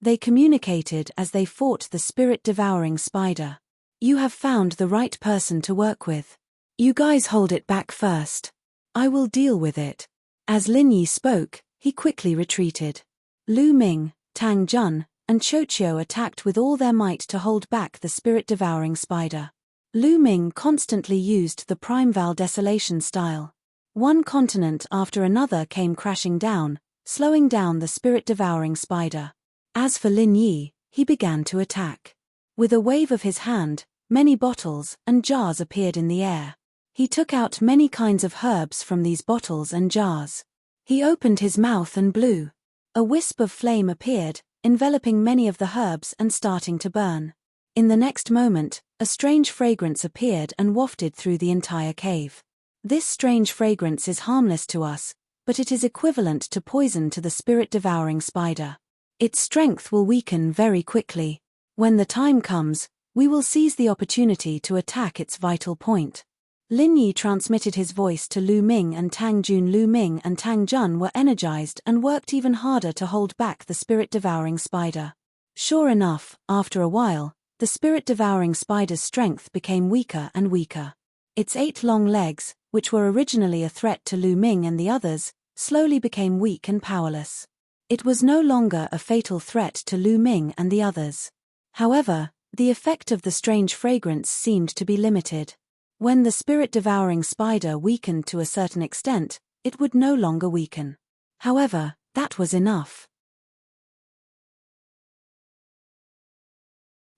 They communicated as they fought the spirit-devouring spider. You have found the right person to work with. You guys hold it back first. I will deal with it. As Lin Yi spoke, he quickly retreated. Lu Ming, Tang Jun, and Chochio attacked with all their might to hold back the spirit-devouring spider. Lu Ming constantly used the Primeval Desolation style. One continent after another came crashing down, slowing down the spirit-devouring spider. As for Lin Yi, he began to attack. With a wave of his hand, many bottles and jars appeared in the air. He took out many kinds of herbs from these bottles and jars. He opened his mouth and blew. A wisp of flame appeared, enveloping many of the herbs and starting to burn. In the next moment, a strange fragrance appeared and wafted through the entire cave. This strange fragrance is harmless to us, but it is equivalent to poison to the spirit-devouring spider. Its strength will weaken very quickly. When the time comes, we will seize the opportunity to attack its vital point. Lin Yi transmitted his voice to Lu Ming and Tang Jun. Lu Ming and Tang Jun were energized and worked even harder to hold back the spirit-devouring spider. Sure enough, after a while, the spirit-devouring spider's strength became weaker and weaker. Its 8 long legs, which were originally a threat to Lu Ming and the others, slowly became weak and powerless. It was no longer a fatal threat to Lu Ming and the others. However, the effect of the strange fragrance seemed to be limited. When the spirit-devouring spider weakened to a certain extent, it would no longer weaken. However, that was enough.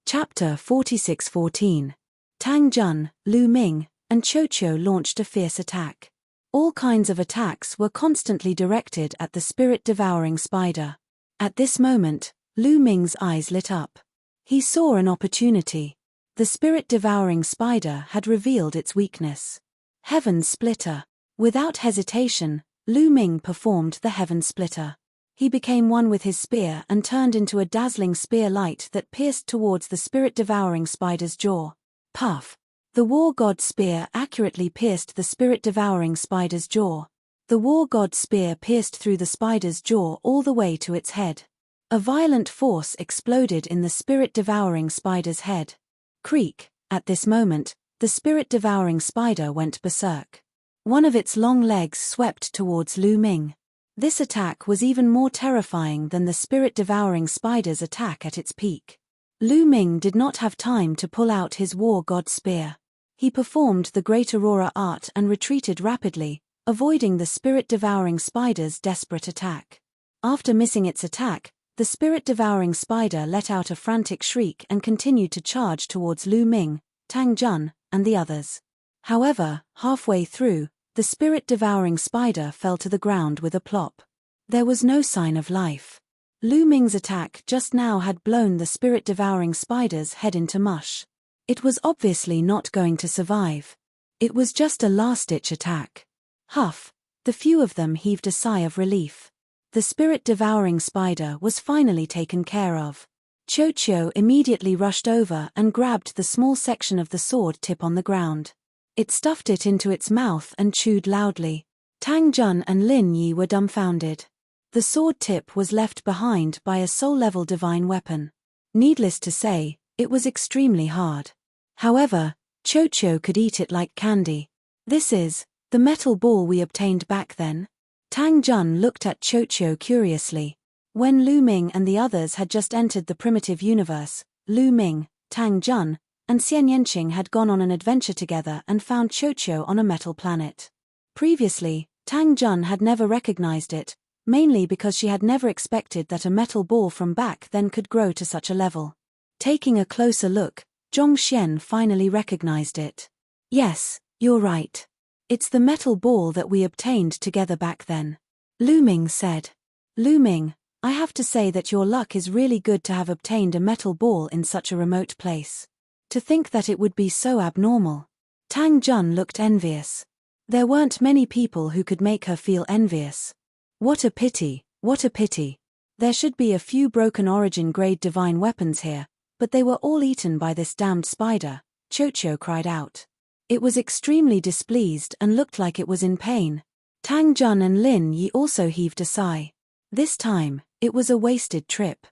Chapter 46:14. Tang Jun, Lu Ming, and Chochio launched a fierce attack. All kinds of attacks were constantly directed at the spirit-devouring spider. At this moment, Lu Ming's eyes lit up. He saw an opportunity. The spirit-devouring spider had revealed its weakness. Heaven Splitter. Without hesitation, Lu Ming performed the Heaven Splitter. He became one with his spear and turned into a dazzling spear light that pierced towards the spirit-devouring spider's jaw. Puff! The war god spear accurately pierced the spirit-devouring spider's jaw. The war god spear pierced through the spider's jaw all the way to its head. A violent force exploded in the spirit-devouring spider's head. Creak! At this moment, the spirit-devouring spider went berserk. One of its long legs swept towards Lu Ming. This attack was even more terrifying than the spirit-devouring spider's attack at its peak. Lu Ming did not have time to pull out his war god spear. He performed the Great Aurora art and retreated rapidly, avoiding the spirit-devouring spider's desperate attack. After missing its attack, the spirit-devouring spider let out a frantic shriek and continued to charge towards Lu Ming, Tang Jun, and the others. However, halfway through, The spirit-devouring spider fell to the ground with a plop. There was no sign of life. Lu Ming's attack just now had blown the spirit-devouring spider's head into mush. It was obviously not going to survive. It was just a last-ditch attack. Huff! The few of them heaved a sigh of relief. The spirit-devouring spider was finally taken care of. Cho immediately rushed over and grabbed the small section of the sword tip on the ground. It stuffed it into its mouth and chewed loudly. Tang Jun and Lin Yi were dumbfounded. The sword tip was left behind by a soul-level divine weapon. Needless to say, it was extremely hard. However, Cho could eat it like candy. This is the metal ball we obtained back then. Tang Jun looked at Cho curiously. When Lu Ming and the others had just entered the primitive universe, Lu Ming, Tang Jun, and Xian Yanqing had gone on an adventure together and found Cho on a metal planet. Previously, Tang Jun had never recognized it, mainly because she had never expected that a metal ball from back then could grow to such a level. Taking a closer look, Zhong Xian finally recognized it. Yes, you're right. It's the metal ball that we obtained together back then. Lu Ming said. Lu Ming, I have to say that your luck is really good to have obtained a metal ball in such a remote place. To think that it would be so abnormal. Tang Jun looked envious. There weren't many people who could make her feel envious. What a pity, what a pity. There should be a few broken origin-grade divine weapons here, but they were all eaten by this damned spider, Cho cried out. It was extremely displeased and looked like it was in pain. Tang Jun and Lin Yi also heaved a sigh. This time, it was a wasted trip.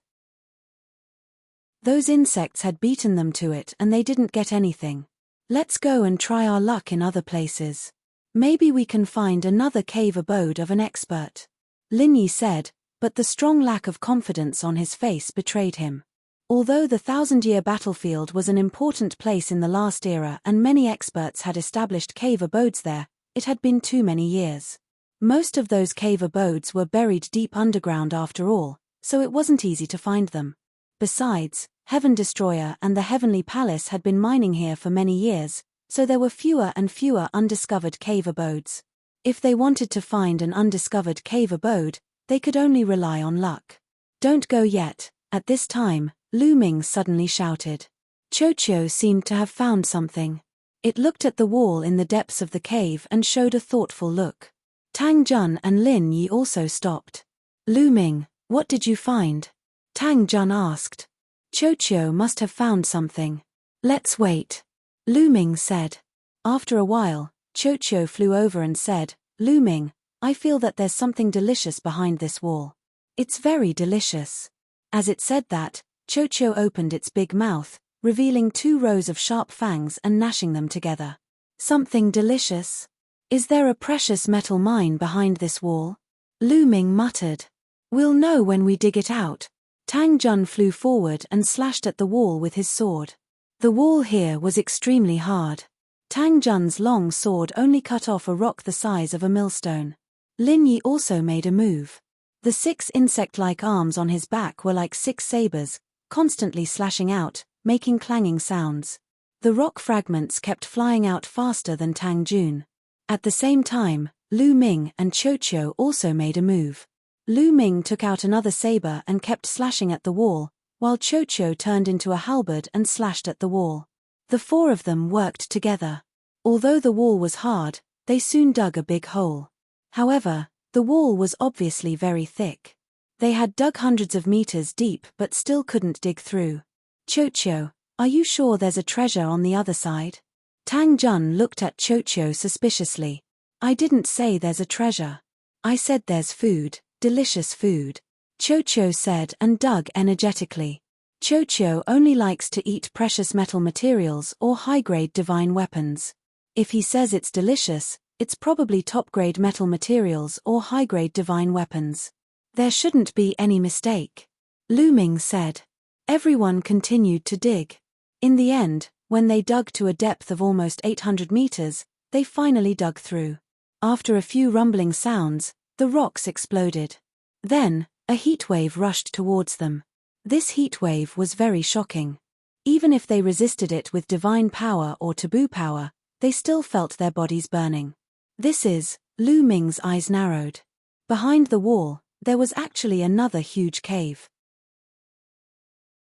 Those insects had beaten them to it and they didn't get anything. Let's go and try our luck in other places. Maybe we can find another cave abode of an expert. Lin Yi said, but the strong lack of confidence on his face betrayed him. Although the thousand-year battlefield was an important place in the last era and many experts had established cave abodes there, it had been too many years. Most of those cave abodes were buried deep underground after all, so it wasn't easy to find them. Besides, Heaven Destroyer and the Heavenly Palace had been mining here for many years, so there were fewer and fewer undiscovered cave abodes. If they wanted to find an undiscovered cave abode, they could only rely on luck. Don't go yet. At this time, Lu Ming suddenly shouted. Cho seemed to have found something. It looked at the wall in the depths of the cave and showed a thoughtful look. Tang Jun and Lin Yi also stopped. Lu Ming, what did you find? Tang Jun asked. Cho must have found something. Let's wait. Lu Ming said. After a while, Cho flew over and said, Lu Ming, I feel that there's something delicious behind this wall. It's very delicious. As it said that, Cho opened its big mouth, revealing 2 rows of sharp fangs and gnashing them together. Something delicious? Is there a precious metal mine behind this wall? Lu Ming muttered. We'll know when we dig it out. Tang Jun flew forward and slashed at the wall with his sword. The wall here was extremely hard. Tang Jun's long sword only cut off a rock the size of a millstone. Lin Yi also made a move. The 6 insect-like arms on his back were like 6 sabers, constantly slashing out, making clanging sounds. The rock fragments kept flying out faster than Tang Jun. At the same time, Lu Ming and Cho also made a move. Lu Ming took out another saber and kept slashing at the wall, while Cho turned into a halberd and slashed at the wall. The 4 of them worked together. Although the wall was hard, they soon dug a big hole. However, the wall was obviously very thick. They had dug hundreds of meters deep but still couldn't dig through. Cho, are you sure there's a treasure on the other side? Tang Jun looked at Cho suspiciously. I didn't say there's a treasure. I said there's food, delicious food. Cho said and dug energetically. Cho only likes to eat precious metal materials or high-grade divine weapons. If he says it's delicious, it's probably top-grade metal materials or high-grade divine weapons. There shouldn't be any mistake. Lu Ming said. Everyone continued to dig. In the end, when they dug to a depth of almost 800 meters, they finally dug through. After a few rumbling sounds, the rocks exploded. Then, a heat wave rushed towards them. This heat wave was very shocking. Even if they resisted it with divine power or taboo power, they still felt their bodies burning. This is, Lu Ming's eyes narrowed. Behind the wall, there was actually another huge cave.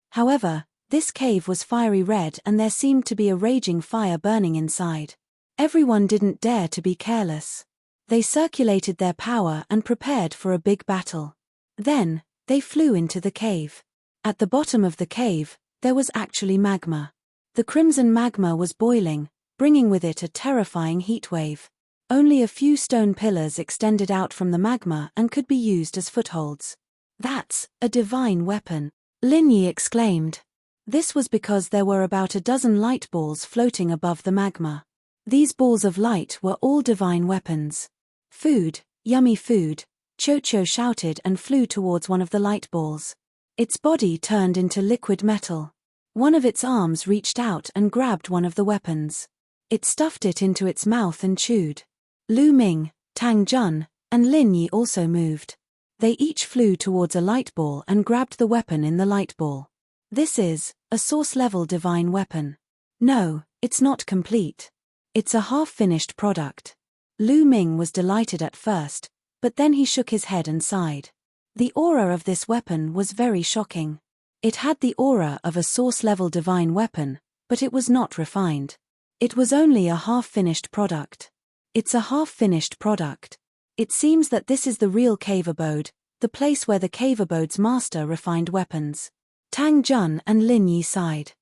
However, this cave was fiery red and there seemed to be a raging fire burning inside. Everyone didn't dare to be careless. They circulated their power and prepared for a big battle. Then, they flew into the cave. At the bottom of the cave, there was actually magma. The crimson magma was boiling, bringing with it a terrifying heat wave. Only a few stone pillars extended out from the magma and could be used as footholds. "That's a divine weapon," Lin Yi exclaimed. This was because there were about a dozen light balls floating above the magma. These balls of light were all divine weapons. "Food, yummy food," Cho shouted and flew towards one of the light balls. Its body turned into liquid metal. One of its arms reached out and grabbed one of the weapons. It stuffed it into its mouth and chewed. Lu Ming, Tang Jun, and Lin Yi also moved. They each flew towards a light ball and grabbed the weapon in the light ball. This is a source-level divine weapon. No, it's not complete. It's a half-finished product. Lu Ming was delighted at first, but then he shook his head and sighed. The aura of this weapon was very shocking. It had the aura of a source-level divine weapon, but it was not refined. It was only a half-finished product. It's a half-finished product. It seems that this is the real cave abode, the place where the cave abode's master refined weapons. Tang Jun and Lin Yi sighed.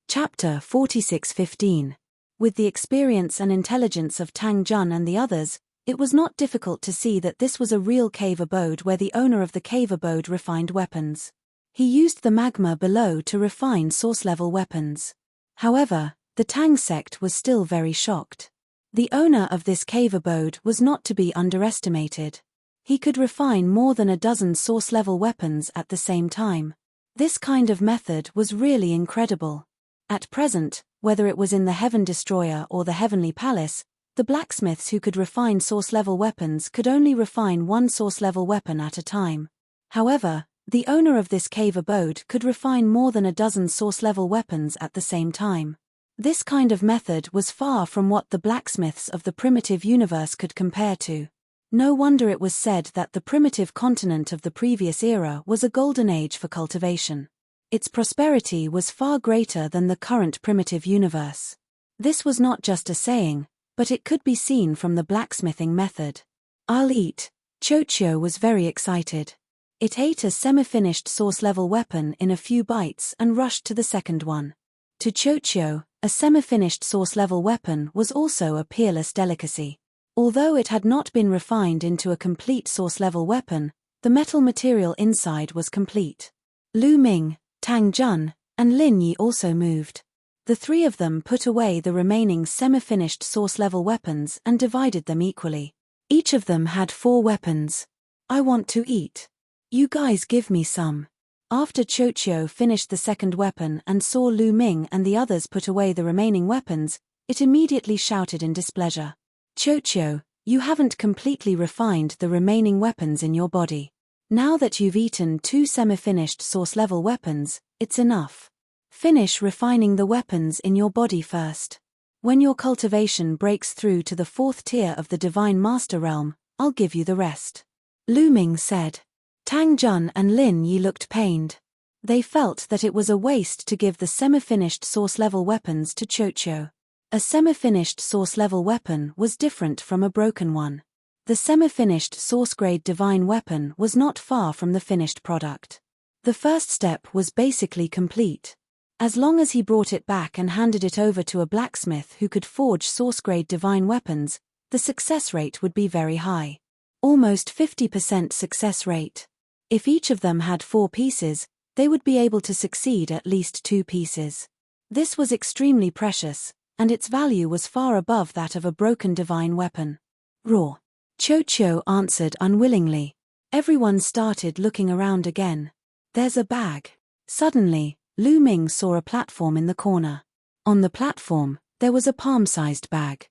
Chapter 46:15. With the experience and intelligence of Tang Jun and the others, it was not difficult to see that this was a real cave abode where the owner of the cave abode refined weapons. He used the magma below to refine source-level weapons. However, the Tang sect was still very shocked. The owner of this cave abode was not to be underestimated. He could refine more than a dozen source-level weapons at the same time. This kind of method was really incredible. At present, whether it was in the Heaven Destroyer or the Heavenly Palace, the blacksmiths who could refine source-level weapons could only refine one source-level weapon at a time. However, the owner of this cave abode could refine more than a dozen source-level weapons at the same time. This kind of method was far from what the blacksmiths of the primitive universe could compare to. No wonder it was said that the primitive continent of the previous era was a golden age for cultivation. Its prosperity was far greater than the current primitive universe. This was not just a saying, but it could be seen from the blacksmithing method. "I'll eat." Cho was very excited. It ate a semi-finished source-level weapon in a few bites and rushed to the second one. To Cho, a semi-finished source-level weapon was also a peerless delicacy. Although it had not been refined into a complete source-level weapon, the metal material inside was complete. Lu Ming, Tang Jun, and Lin Yi also moved. The three of them put away the remaining semi-finished source-level weapons and divided them equally. Each of them had 4 weapons. "I want to eat. You guys give me some." After Cho finished the second weapon and saw Lu Ming and the others put away the remaining weapons, it immediately shouted in displeasure. "Cho, you haven't completely refined the remaining weapons in your body. Now that you've eaten 2 semi-finished source-level weapons, it's enough. Finish refining the weapons in your body first. When your cultivation breaks through to the 4th tier of the Divine Master Realm, I'll give you the rest," Lu Ming said. Tang Jun and Lin Yi looked pained. They felt that it was a waste to give the semi-finished source-level weapons to Cho. A semi-finished source-level weapon was different from a broken one. The semi-finished source-grade divine weapon was not far from the finished product. The first step was basically complete. As long as he brought it back and handed it over to a blacksmith who could forge source-grade divine weapons, the success rate would be very high. Almost 50% success rate. If each of them had 4 pieces, they would be able to succeed at least 2 pieces. This was extremely precious, and its value was far above that of a broken divine weapon. "Raw." Cho answered unwillingly. Everyone started looking around again. "There's a bag." Suddenly, Lu Ming saw a platform in the corner. On the platform, there was a palm-sized bag.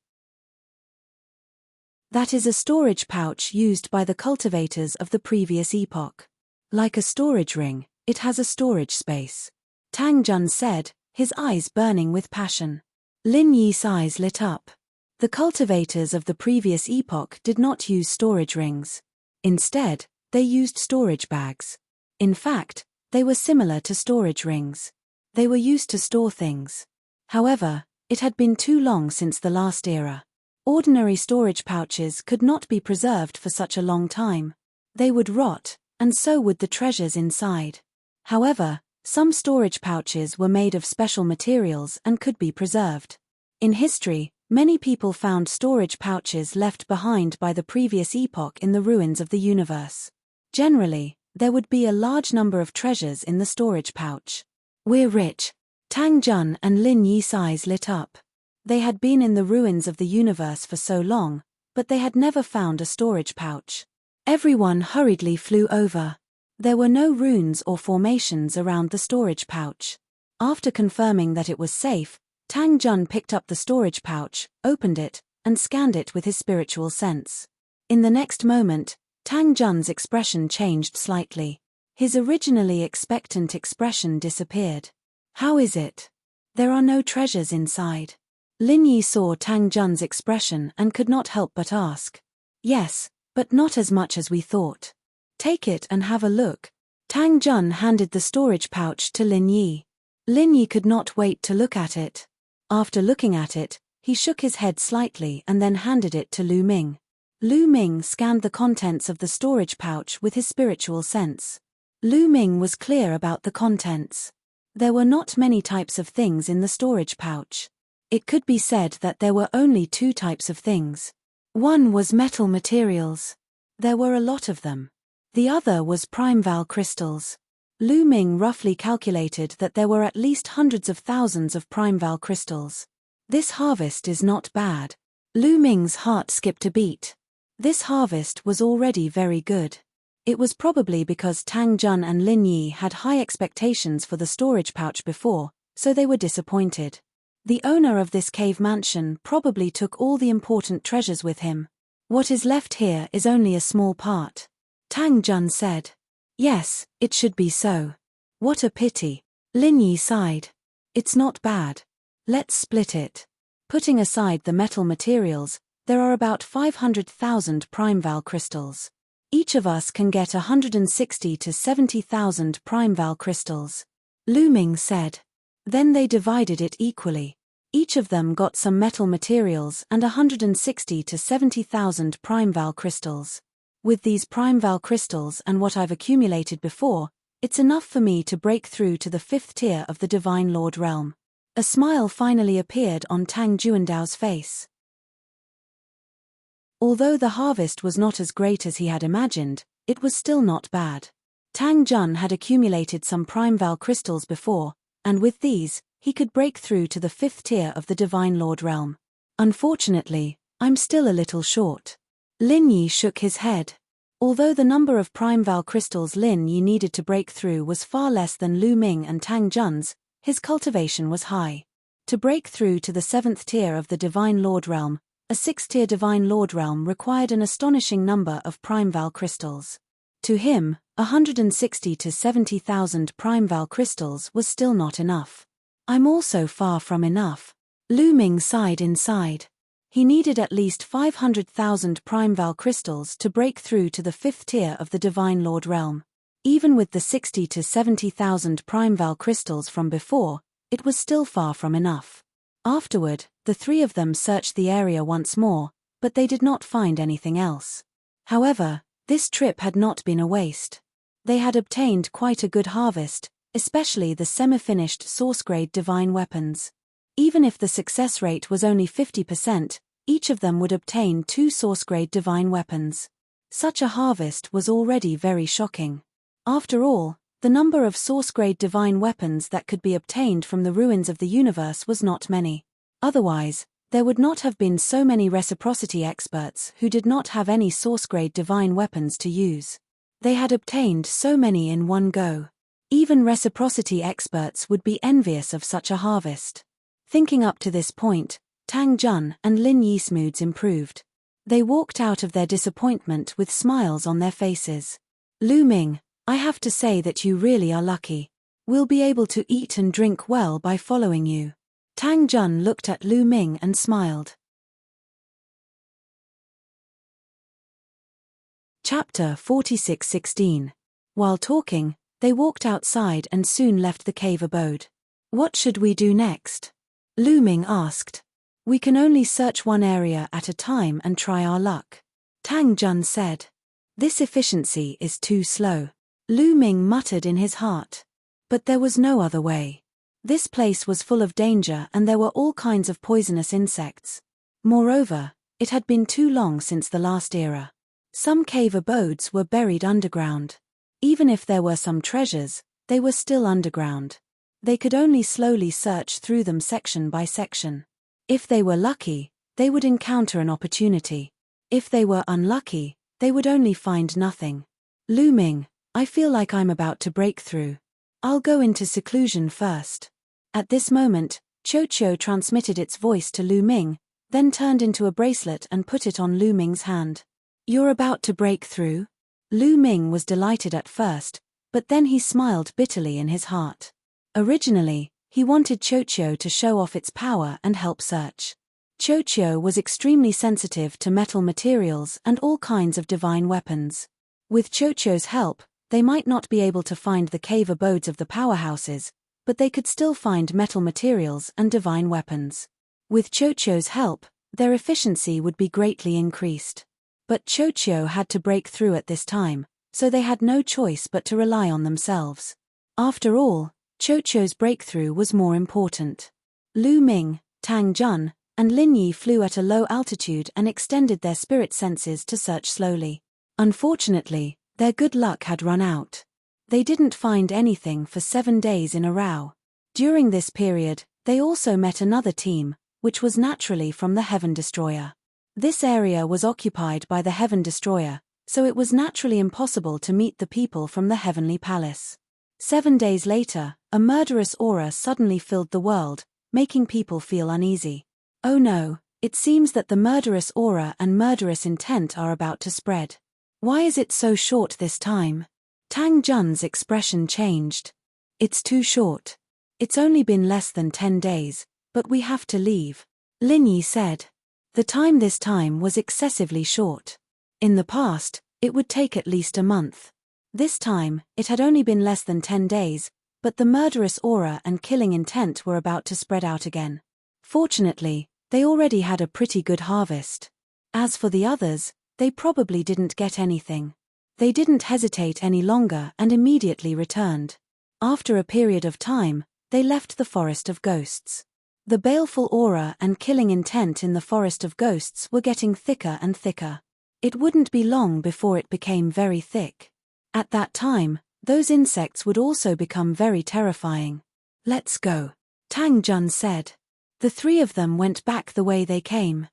That is a storage pouch used by the cultivators of the previous epoch. Like a storage ring, it has a storage space. Tang Jun said, his eyes burning with passion. Lin Yi's eyes lit up. The cultivators of the previous epoch did not use storage rings. Instead, they used storage bags. In fact, they were similar to storage rings. They were used to store things. However, it had been too long since the last era. Ordinary storage pouches could not be preserved for such a long time. They would rot, and so would the treasures inside. However, some storage pouches were made of special materials and could be preserved. In history, many people found storage pouches left behind by the previous epoch in the ruins of the universe. Generally, there would be a large number of treasures in the storage pouch. We're rich. Tang Jun and Lin Yi's eyes lit up. They had been in the ruins of the universe for so long, but they had never found a storage pouch. Everyone hurriedly flew over. There were no runes or formations around the storage pouch. After confirming that it was safe, Tang Jun picked up the storage pouch, opened it, and scanned it with his spiritual sense. In the next moment, Tang Jun's expression changed slightly. His originally expectant expression disappeared. How is it? There are no treasures inside. Lin Yi saw Tang Jun's expression and could not help but ask. Yes, but not as much as we thought. Take it and have a look. Tang Jun handed the storage pouch to Lin Yi. Lin Yi could not wait to look at it. After looking at it, he shook his head slightly and then handed it to Lu Ming. Lu Ming scanned the contents of the storage pouch with his spiritual sense. Lu Ming was clear about the contents. There were not many types of things in the storage pouch. It could be said that there were only two types of things. One was metal materials. There were a lot of them. The other was primeval crystals. Lu Ming roughly calculated that there were at least hundreds of thousands of primeval crystals. This harvest is not bad. Lu Ming's heart skipped a beat. This harvest was already very good. It was probably because Tang Jun and Lin Yi had high expectations for the storage pouch before, so they were disappointed. The owner of this cave mansion probably took all the important treasures with him. What is left here is only a small part. Tang Jun said. Yes, it should be so. What a pity. Lin Yi sighed. It's not bad. Let's split it. Putting aside the metal materials, there are about 500,000 primeval crystals. Each of us can get 160 to 70,000 primeval crystals. Lu Ming said. Then they divided it equally. Each of them got some metal materials and 160 to 70,000 primeval crystals. With these primeval crystals and what I've accumulated before, it's enough for me to break through to the 5th tier of the Divine Lord realm. A smile finally appeared on Tang Juandao's face. Although the harvest was not as great as he had imagined, it was still not bad. Tang Jun had accumulated some primeval crystals before, and with these, he could break through to the 5th tier of the Divine Lord realm. Unfortunately, I'm still a little short. Lin Yi shook his head. Although the number of primeval crystals Lin Yi needed to break through was far less than Lu Ming and Tang Jun's, his cultivation was high. To break through to the 7th tier of the Divine Lord realm, a 6th-tier Divine Lord realm required an astonishing number of primeval crystals. To him, 160 to 70,000 primeval crystals was still not enough. I'm also far from enough. Lu Ming sighed inside. He needed at least 500,000 primeval crystals to break through to the 5th tier of the Divine Lord realm. Even with the 60 to 70,000 primeval crystals from before, it was still far from enough. Afterward, the three of them searched the area once more, but they did not find anything else. However, this trip had not been a waste. They had obtained quite a good harvest, especially the semi-finished source-grade divine weapons. Even if the success rate was only 50%, each of them would obtain 2 source-grade divine weapons. Such a harvest was already very shocking. After all, the number of source-grade divine weapons that could be obtained from the ruins of the universe was not many. Otherwise, there would not have been so many reciprocity experts who did not have any source-grade divine weapons to use. They had obtained so many in one go. Even reciprocity experts would be envious of such a harvest. Thinking up to this point, Tang Jun and Lin Yi's moods improved. They walked out of their disappointment with smiles on their faces. Lu Ming, I have to say that you really are lucky. We'll be able to eat and drink well by following you. Tang Jun looked at Lu Ming and smiled. Chapter 46:16. While talking, they walked outside and soon left the cave abode. What should we do next? Lu Ming asked. We can only search one area at a time and try our luck. Tang Jun said. This efficiency is too slow. Lu Ming muttered in his heart. But there was no other way. This place was full of danger and there were all kinds of poisonous insects. Moreover, it had been too long since the last era. Some cave abodes were buried underground. Even if there were some treasures, they were still underground. They could only slowly search through them section by section. If they were lucky, they would encounter an opportunity. If they were unlucky, they would only find nothing. Lu Ming, I feel like I'm about to break through. I'll go into seclusion first. At this moment, Cho transmitted its voice to Lu Ming, then turned into a bracelet and put it on Lu Ming's hand. You're about to break through? Lu Ming was delighted at first, but then he smiled bitterly in his heart. Originally, he wanted Cho to show off its power and help search. Cho was extremely sensitive to metal materials and all kinds of divine weapons. With Cho's help, they might not be able to find the cave abodes of the powerhouses, but they could still find metal materials and divine weapons. With Cho's help, their efficiency would be greatly increased. But Cho had to break through at this time, so they had no choice but to rely on themselves. After all, Cho's breakthrough was more important. Lu Ming, Tang Jun, and Lin Yi flew at a low altitude and extended their spirit senses to search slowly. Unfortunately, their good luck had run out. They didn't find anything for 7 days in a row. During this period, they also met another team, which was naturally from the Heaven Destroyer. This area was occupied by the Heaven Destroyer, so it was naturally impossible to meet the people from the Heavenly Palace. 7 days later, a murderous aura suddenly filled the world, making people feel uneasy. Oh no, it seems that the murderous aura and murderous intent are about to spread. Why is it so short this time? Tang Jun's expression changed. It's too short. It's only been less than 10 days, but we have to leave. Lin Yi said. The time this time was excessively short. In the past, it would take at least a month. This time, it had only been less than 10 days, but the murderous aura and killing intent were about to spread out again. Fortunately, they already had a pretty good harvest. As for the others, they probably didn't get anything. They didn't hesitate any longer and immediately returned. After a period of time, they left the Forest of Ghosts. The baleful aura and killing intent in the Forest of Ghosts were getting thicker and thicker. It wouldn't be long before it became very thick. At that time, those insects would also become very terrifying. Let's go, Tang Jun said. The three of them went back the way they came.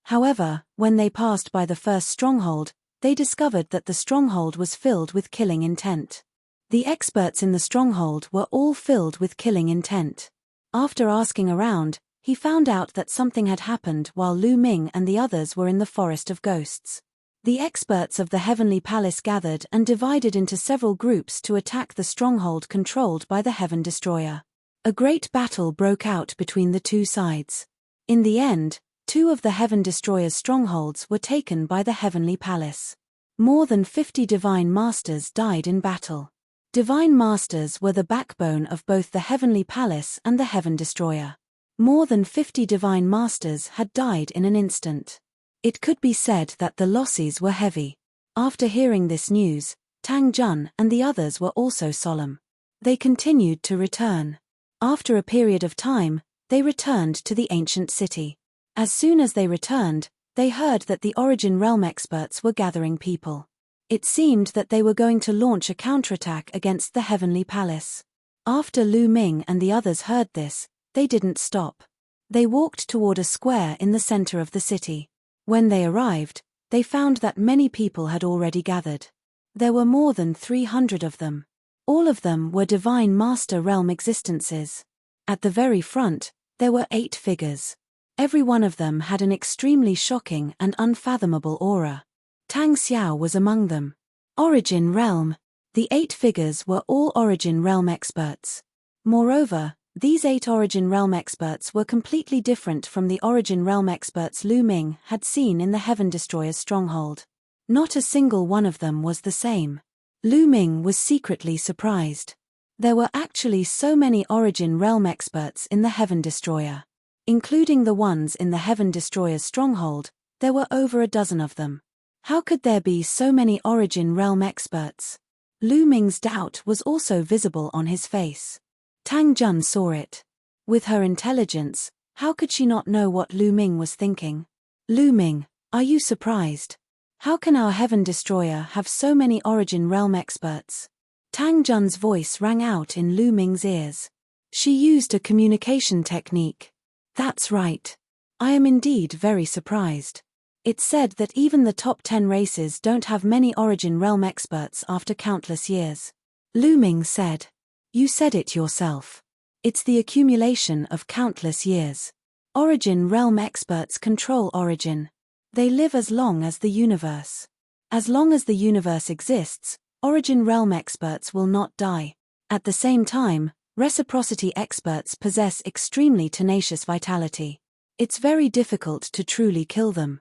However, when they passed by the first stronghold, they discovered that the stronghold was filled with killing intent. The experts in the stronghold were all filled with killing intent. After asking around, he found out that something had happened while Lu Ming and the others were in the Forest of Ghosts. The experts of the Heavenly Palace gathered and divided into several groups to attack the stronghold controlled by the Heaven Destroyer. A great battle broke out between the two sides. In the end, 2 of the Heaven Destroyer's strongholds were taken by the Heavenly Palace. More than 50 Divine Masters died in battle. Divine Masters were the backbone of both the Heavenly Palace and the Heaven Destroyer. More than 50 Divine Masters had died in an instant. It could be said that the losses were heavy. After hearing this news, Tang Jun and the others were also solemn. They continued to return. After a period of time, they returned to the ancient city. As soon as they returned, they heard that the Origin Realm experts were gathering people. It seemed that they were going to launch a counterattack against the Heavenly Palace. After Lu Ming and the others heard this, they didn't stop. They walked toward a square in the center of the city. When they arrived, they found that many people had already gathered. There were more than 300 of them. All of them were Divine Master Realm existences. At the very front, there were 8 figures. Every one of them had an extremely shocking and unfathomable aura. Tang Xiao was among them. Origin Realm. The 8 figures were all Origin Realm experts. Moreover, These 8 Origin Realm experts were completely different from the Origin Realm experts Lu Ming had seen in the Heaven Destroyer's stronghold. Not a single one of them was the same. Lu Ming was secretly surprised. There were actually so many Origin Realm experts in the Heaven Destroyer. Including the ones in the Heaven Destroyer's stronghold, there were over a dozen of them. How could there be so many Origin Realm experts? Lu Ming's doubt was also visible on his face. Tang Jun saw it. With her intelligence, how could she not know what Lu Ming was thinking? Lu Ming, are you surprised? How can our Heaven Destroyer have so many Origin Realm experts? Tang Jun's voice rang out in Lu Ming's ears. She used a communication technique. That's right. I am indeed very surprised. It's said that even the top 10 races don't have many Origin Realm experts after countless years. Lu Ming said. You said it yourself. It's the accumulation of countless years. Origin Realm experts control Origin. They live as long as the universe. As long as the universe exists, Origin Realm experts will not die. At the same time, reciprocity experts possess extremely tenacious vitality. It's very difficult to truly kill them.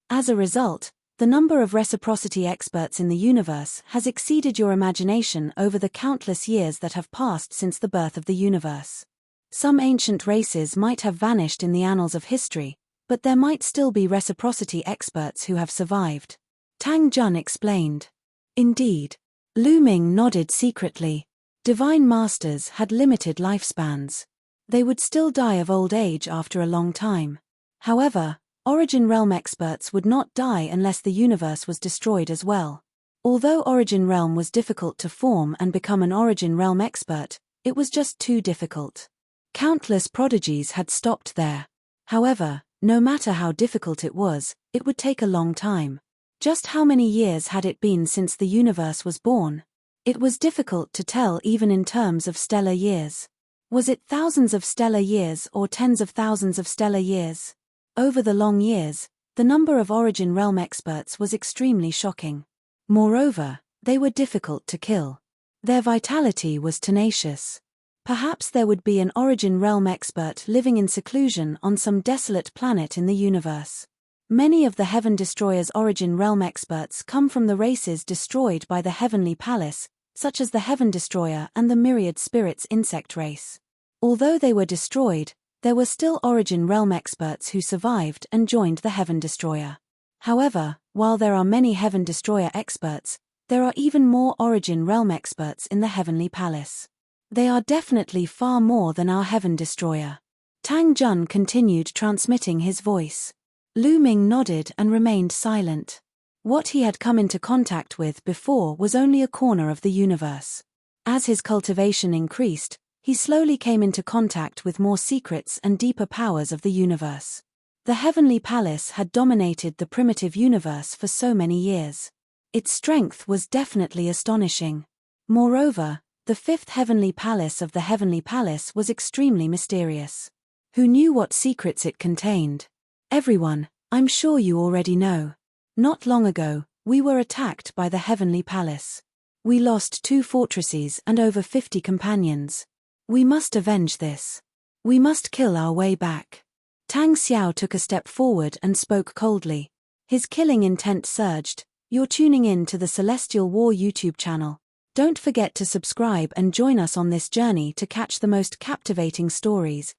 As a result, the number of reciprocity experts in the universe has exceeded your imagination over the countless years that have passed since the birth of the universe. Some ancient races might have vanished in the annals of history, but there might still be reciprocity experts who have survived. Tang Jun explained. Indeed. Lu Ming nodded secretly. Divine Masters had limited lifespans. They would still die of old age after a long time. However, Origin Realm experts would not die unless the universe was destroyed as well. Although Origin Realm was difficult to form and become an Origin Realm expert, it was just too difficult. Countless prodigies had stopped there. However, no matter how difficult it would take a long time. Just how many years had it been since the universe was born? It was difficult to tell even in terms of stellar years. Was it thousands of stellar years or tens of thousands of stellar years? Over the long years, the number of Origin Realm experts was extremely shocking. Moreover, they were difficult to kill. Their vitality was tenacious. Perhaps there would be an Origin Realm expert living in seclusion on some desolate planet in the universe. Many of the Heaven Destroyer's Origin Realm experts come from the races destroyed by the Heavenly Palace, such as the Heaven Destroyer and the Myriad Spirits insect race. Although they were destroyed, there were still Origin Realm experts who survived and joined the Heaven Destroyer. However, while there are many Heaven Destroyer experts, there are even more Origin Realm experts in the Heavenly Palace. They are definitely far more than our Heaven Destroyer. Tang Jun continued transmitting his voice. Lu Ming nodded and remained silent. What he had come into contact with before was only a corner of the universe. As his cultivation increased, he slowly came into contact with more secrets and deeper powers of the universe. The Heavenly Palace had dominated the primitive universe for so many years. Its strength was definitely astonishing. Moreover, the fifth Heavenly Palace of the Heavenly Palace was extremely mysterious. Who knew what secrets it contained? Everyone, I'm sure you already know. Not long ago, we were attacked by the Heavenly Palace. We lost 2 fortresses and over 50 companions. We must avenge this. We must kill our way back. Tang Xiao took a step forward and spoke coldly. His killing intent surged. You're tuning in to the Celestial War YouTube channel. Don't forget to subscribe and join us on this journey to catch the most captivating stories,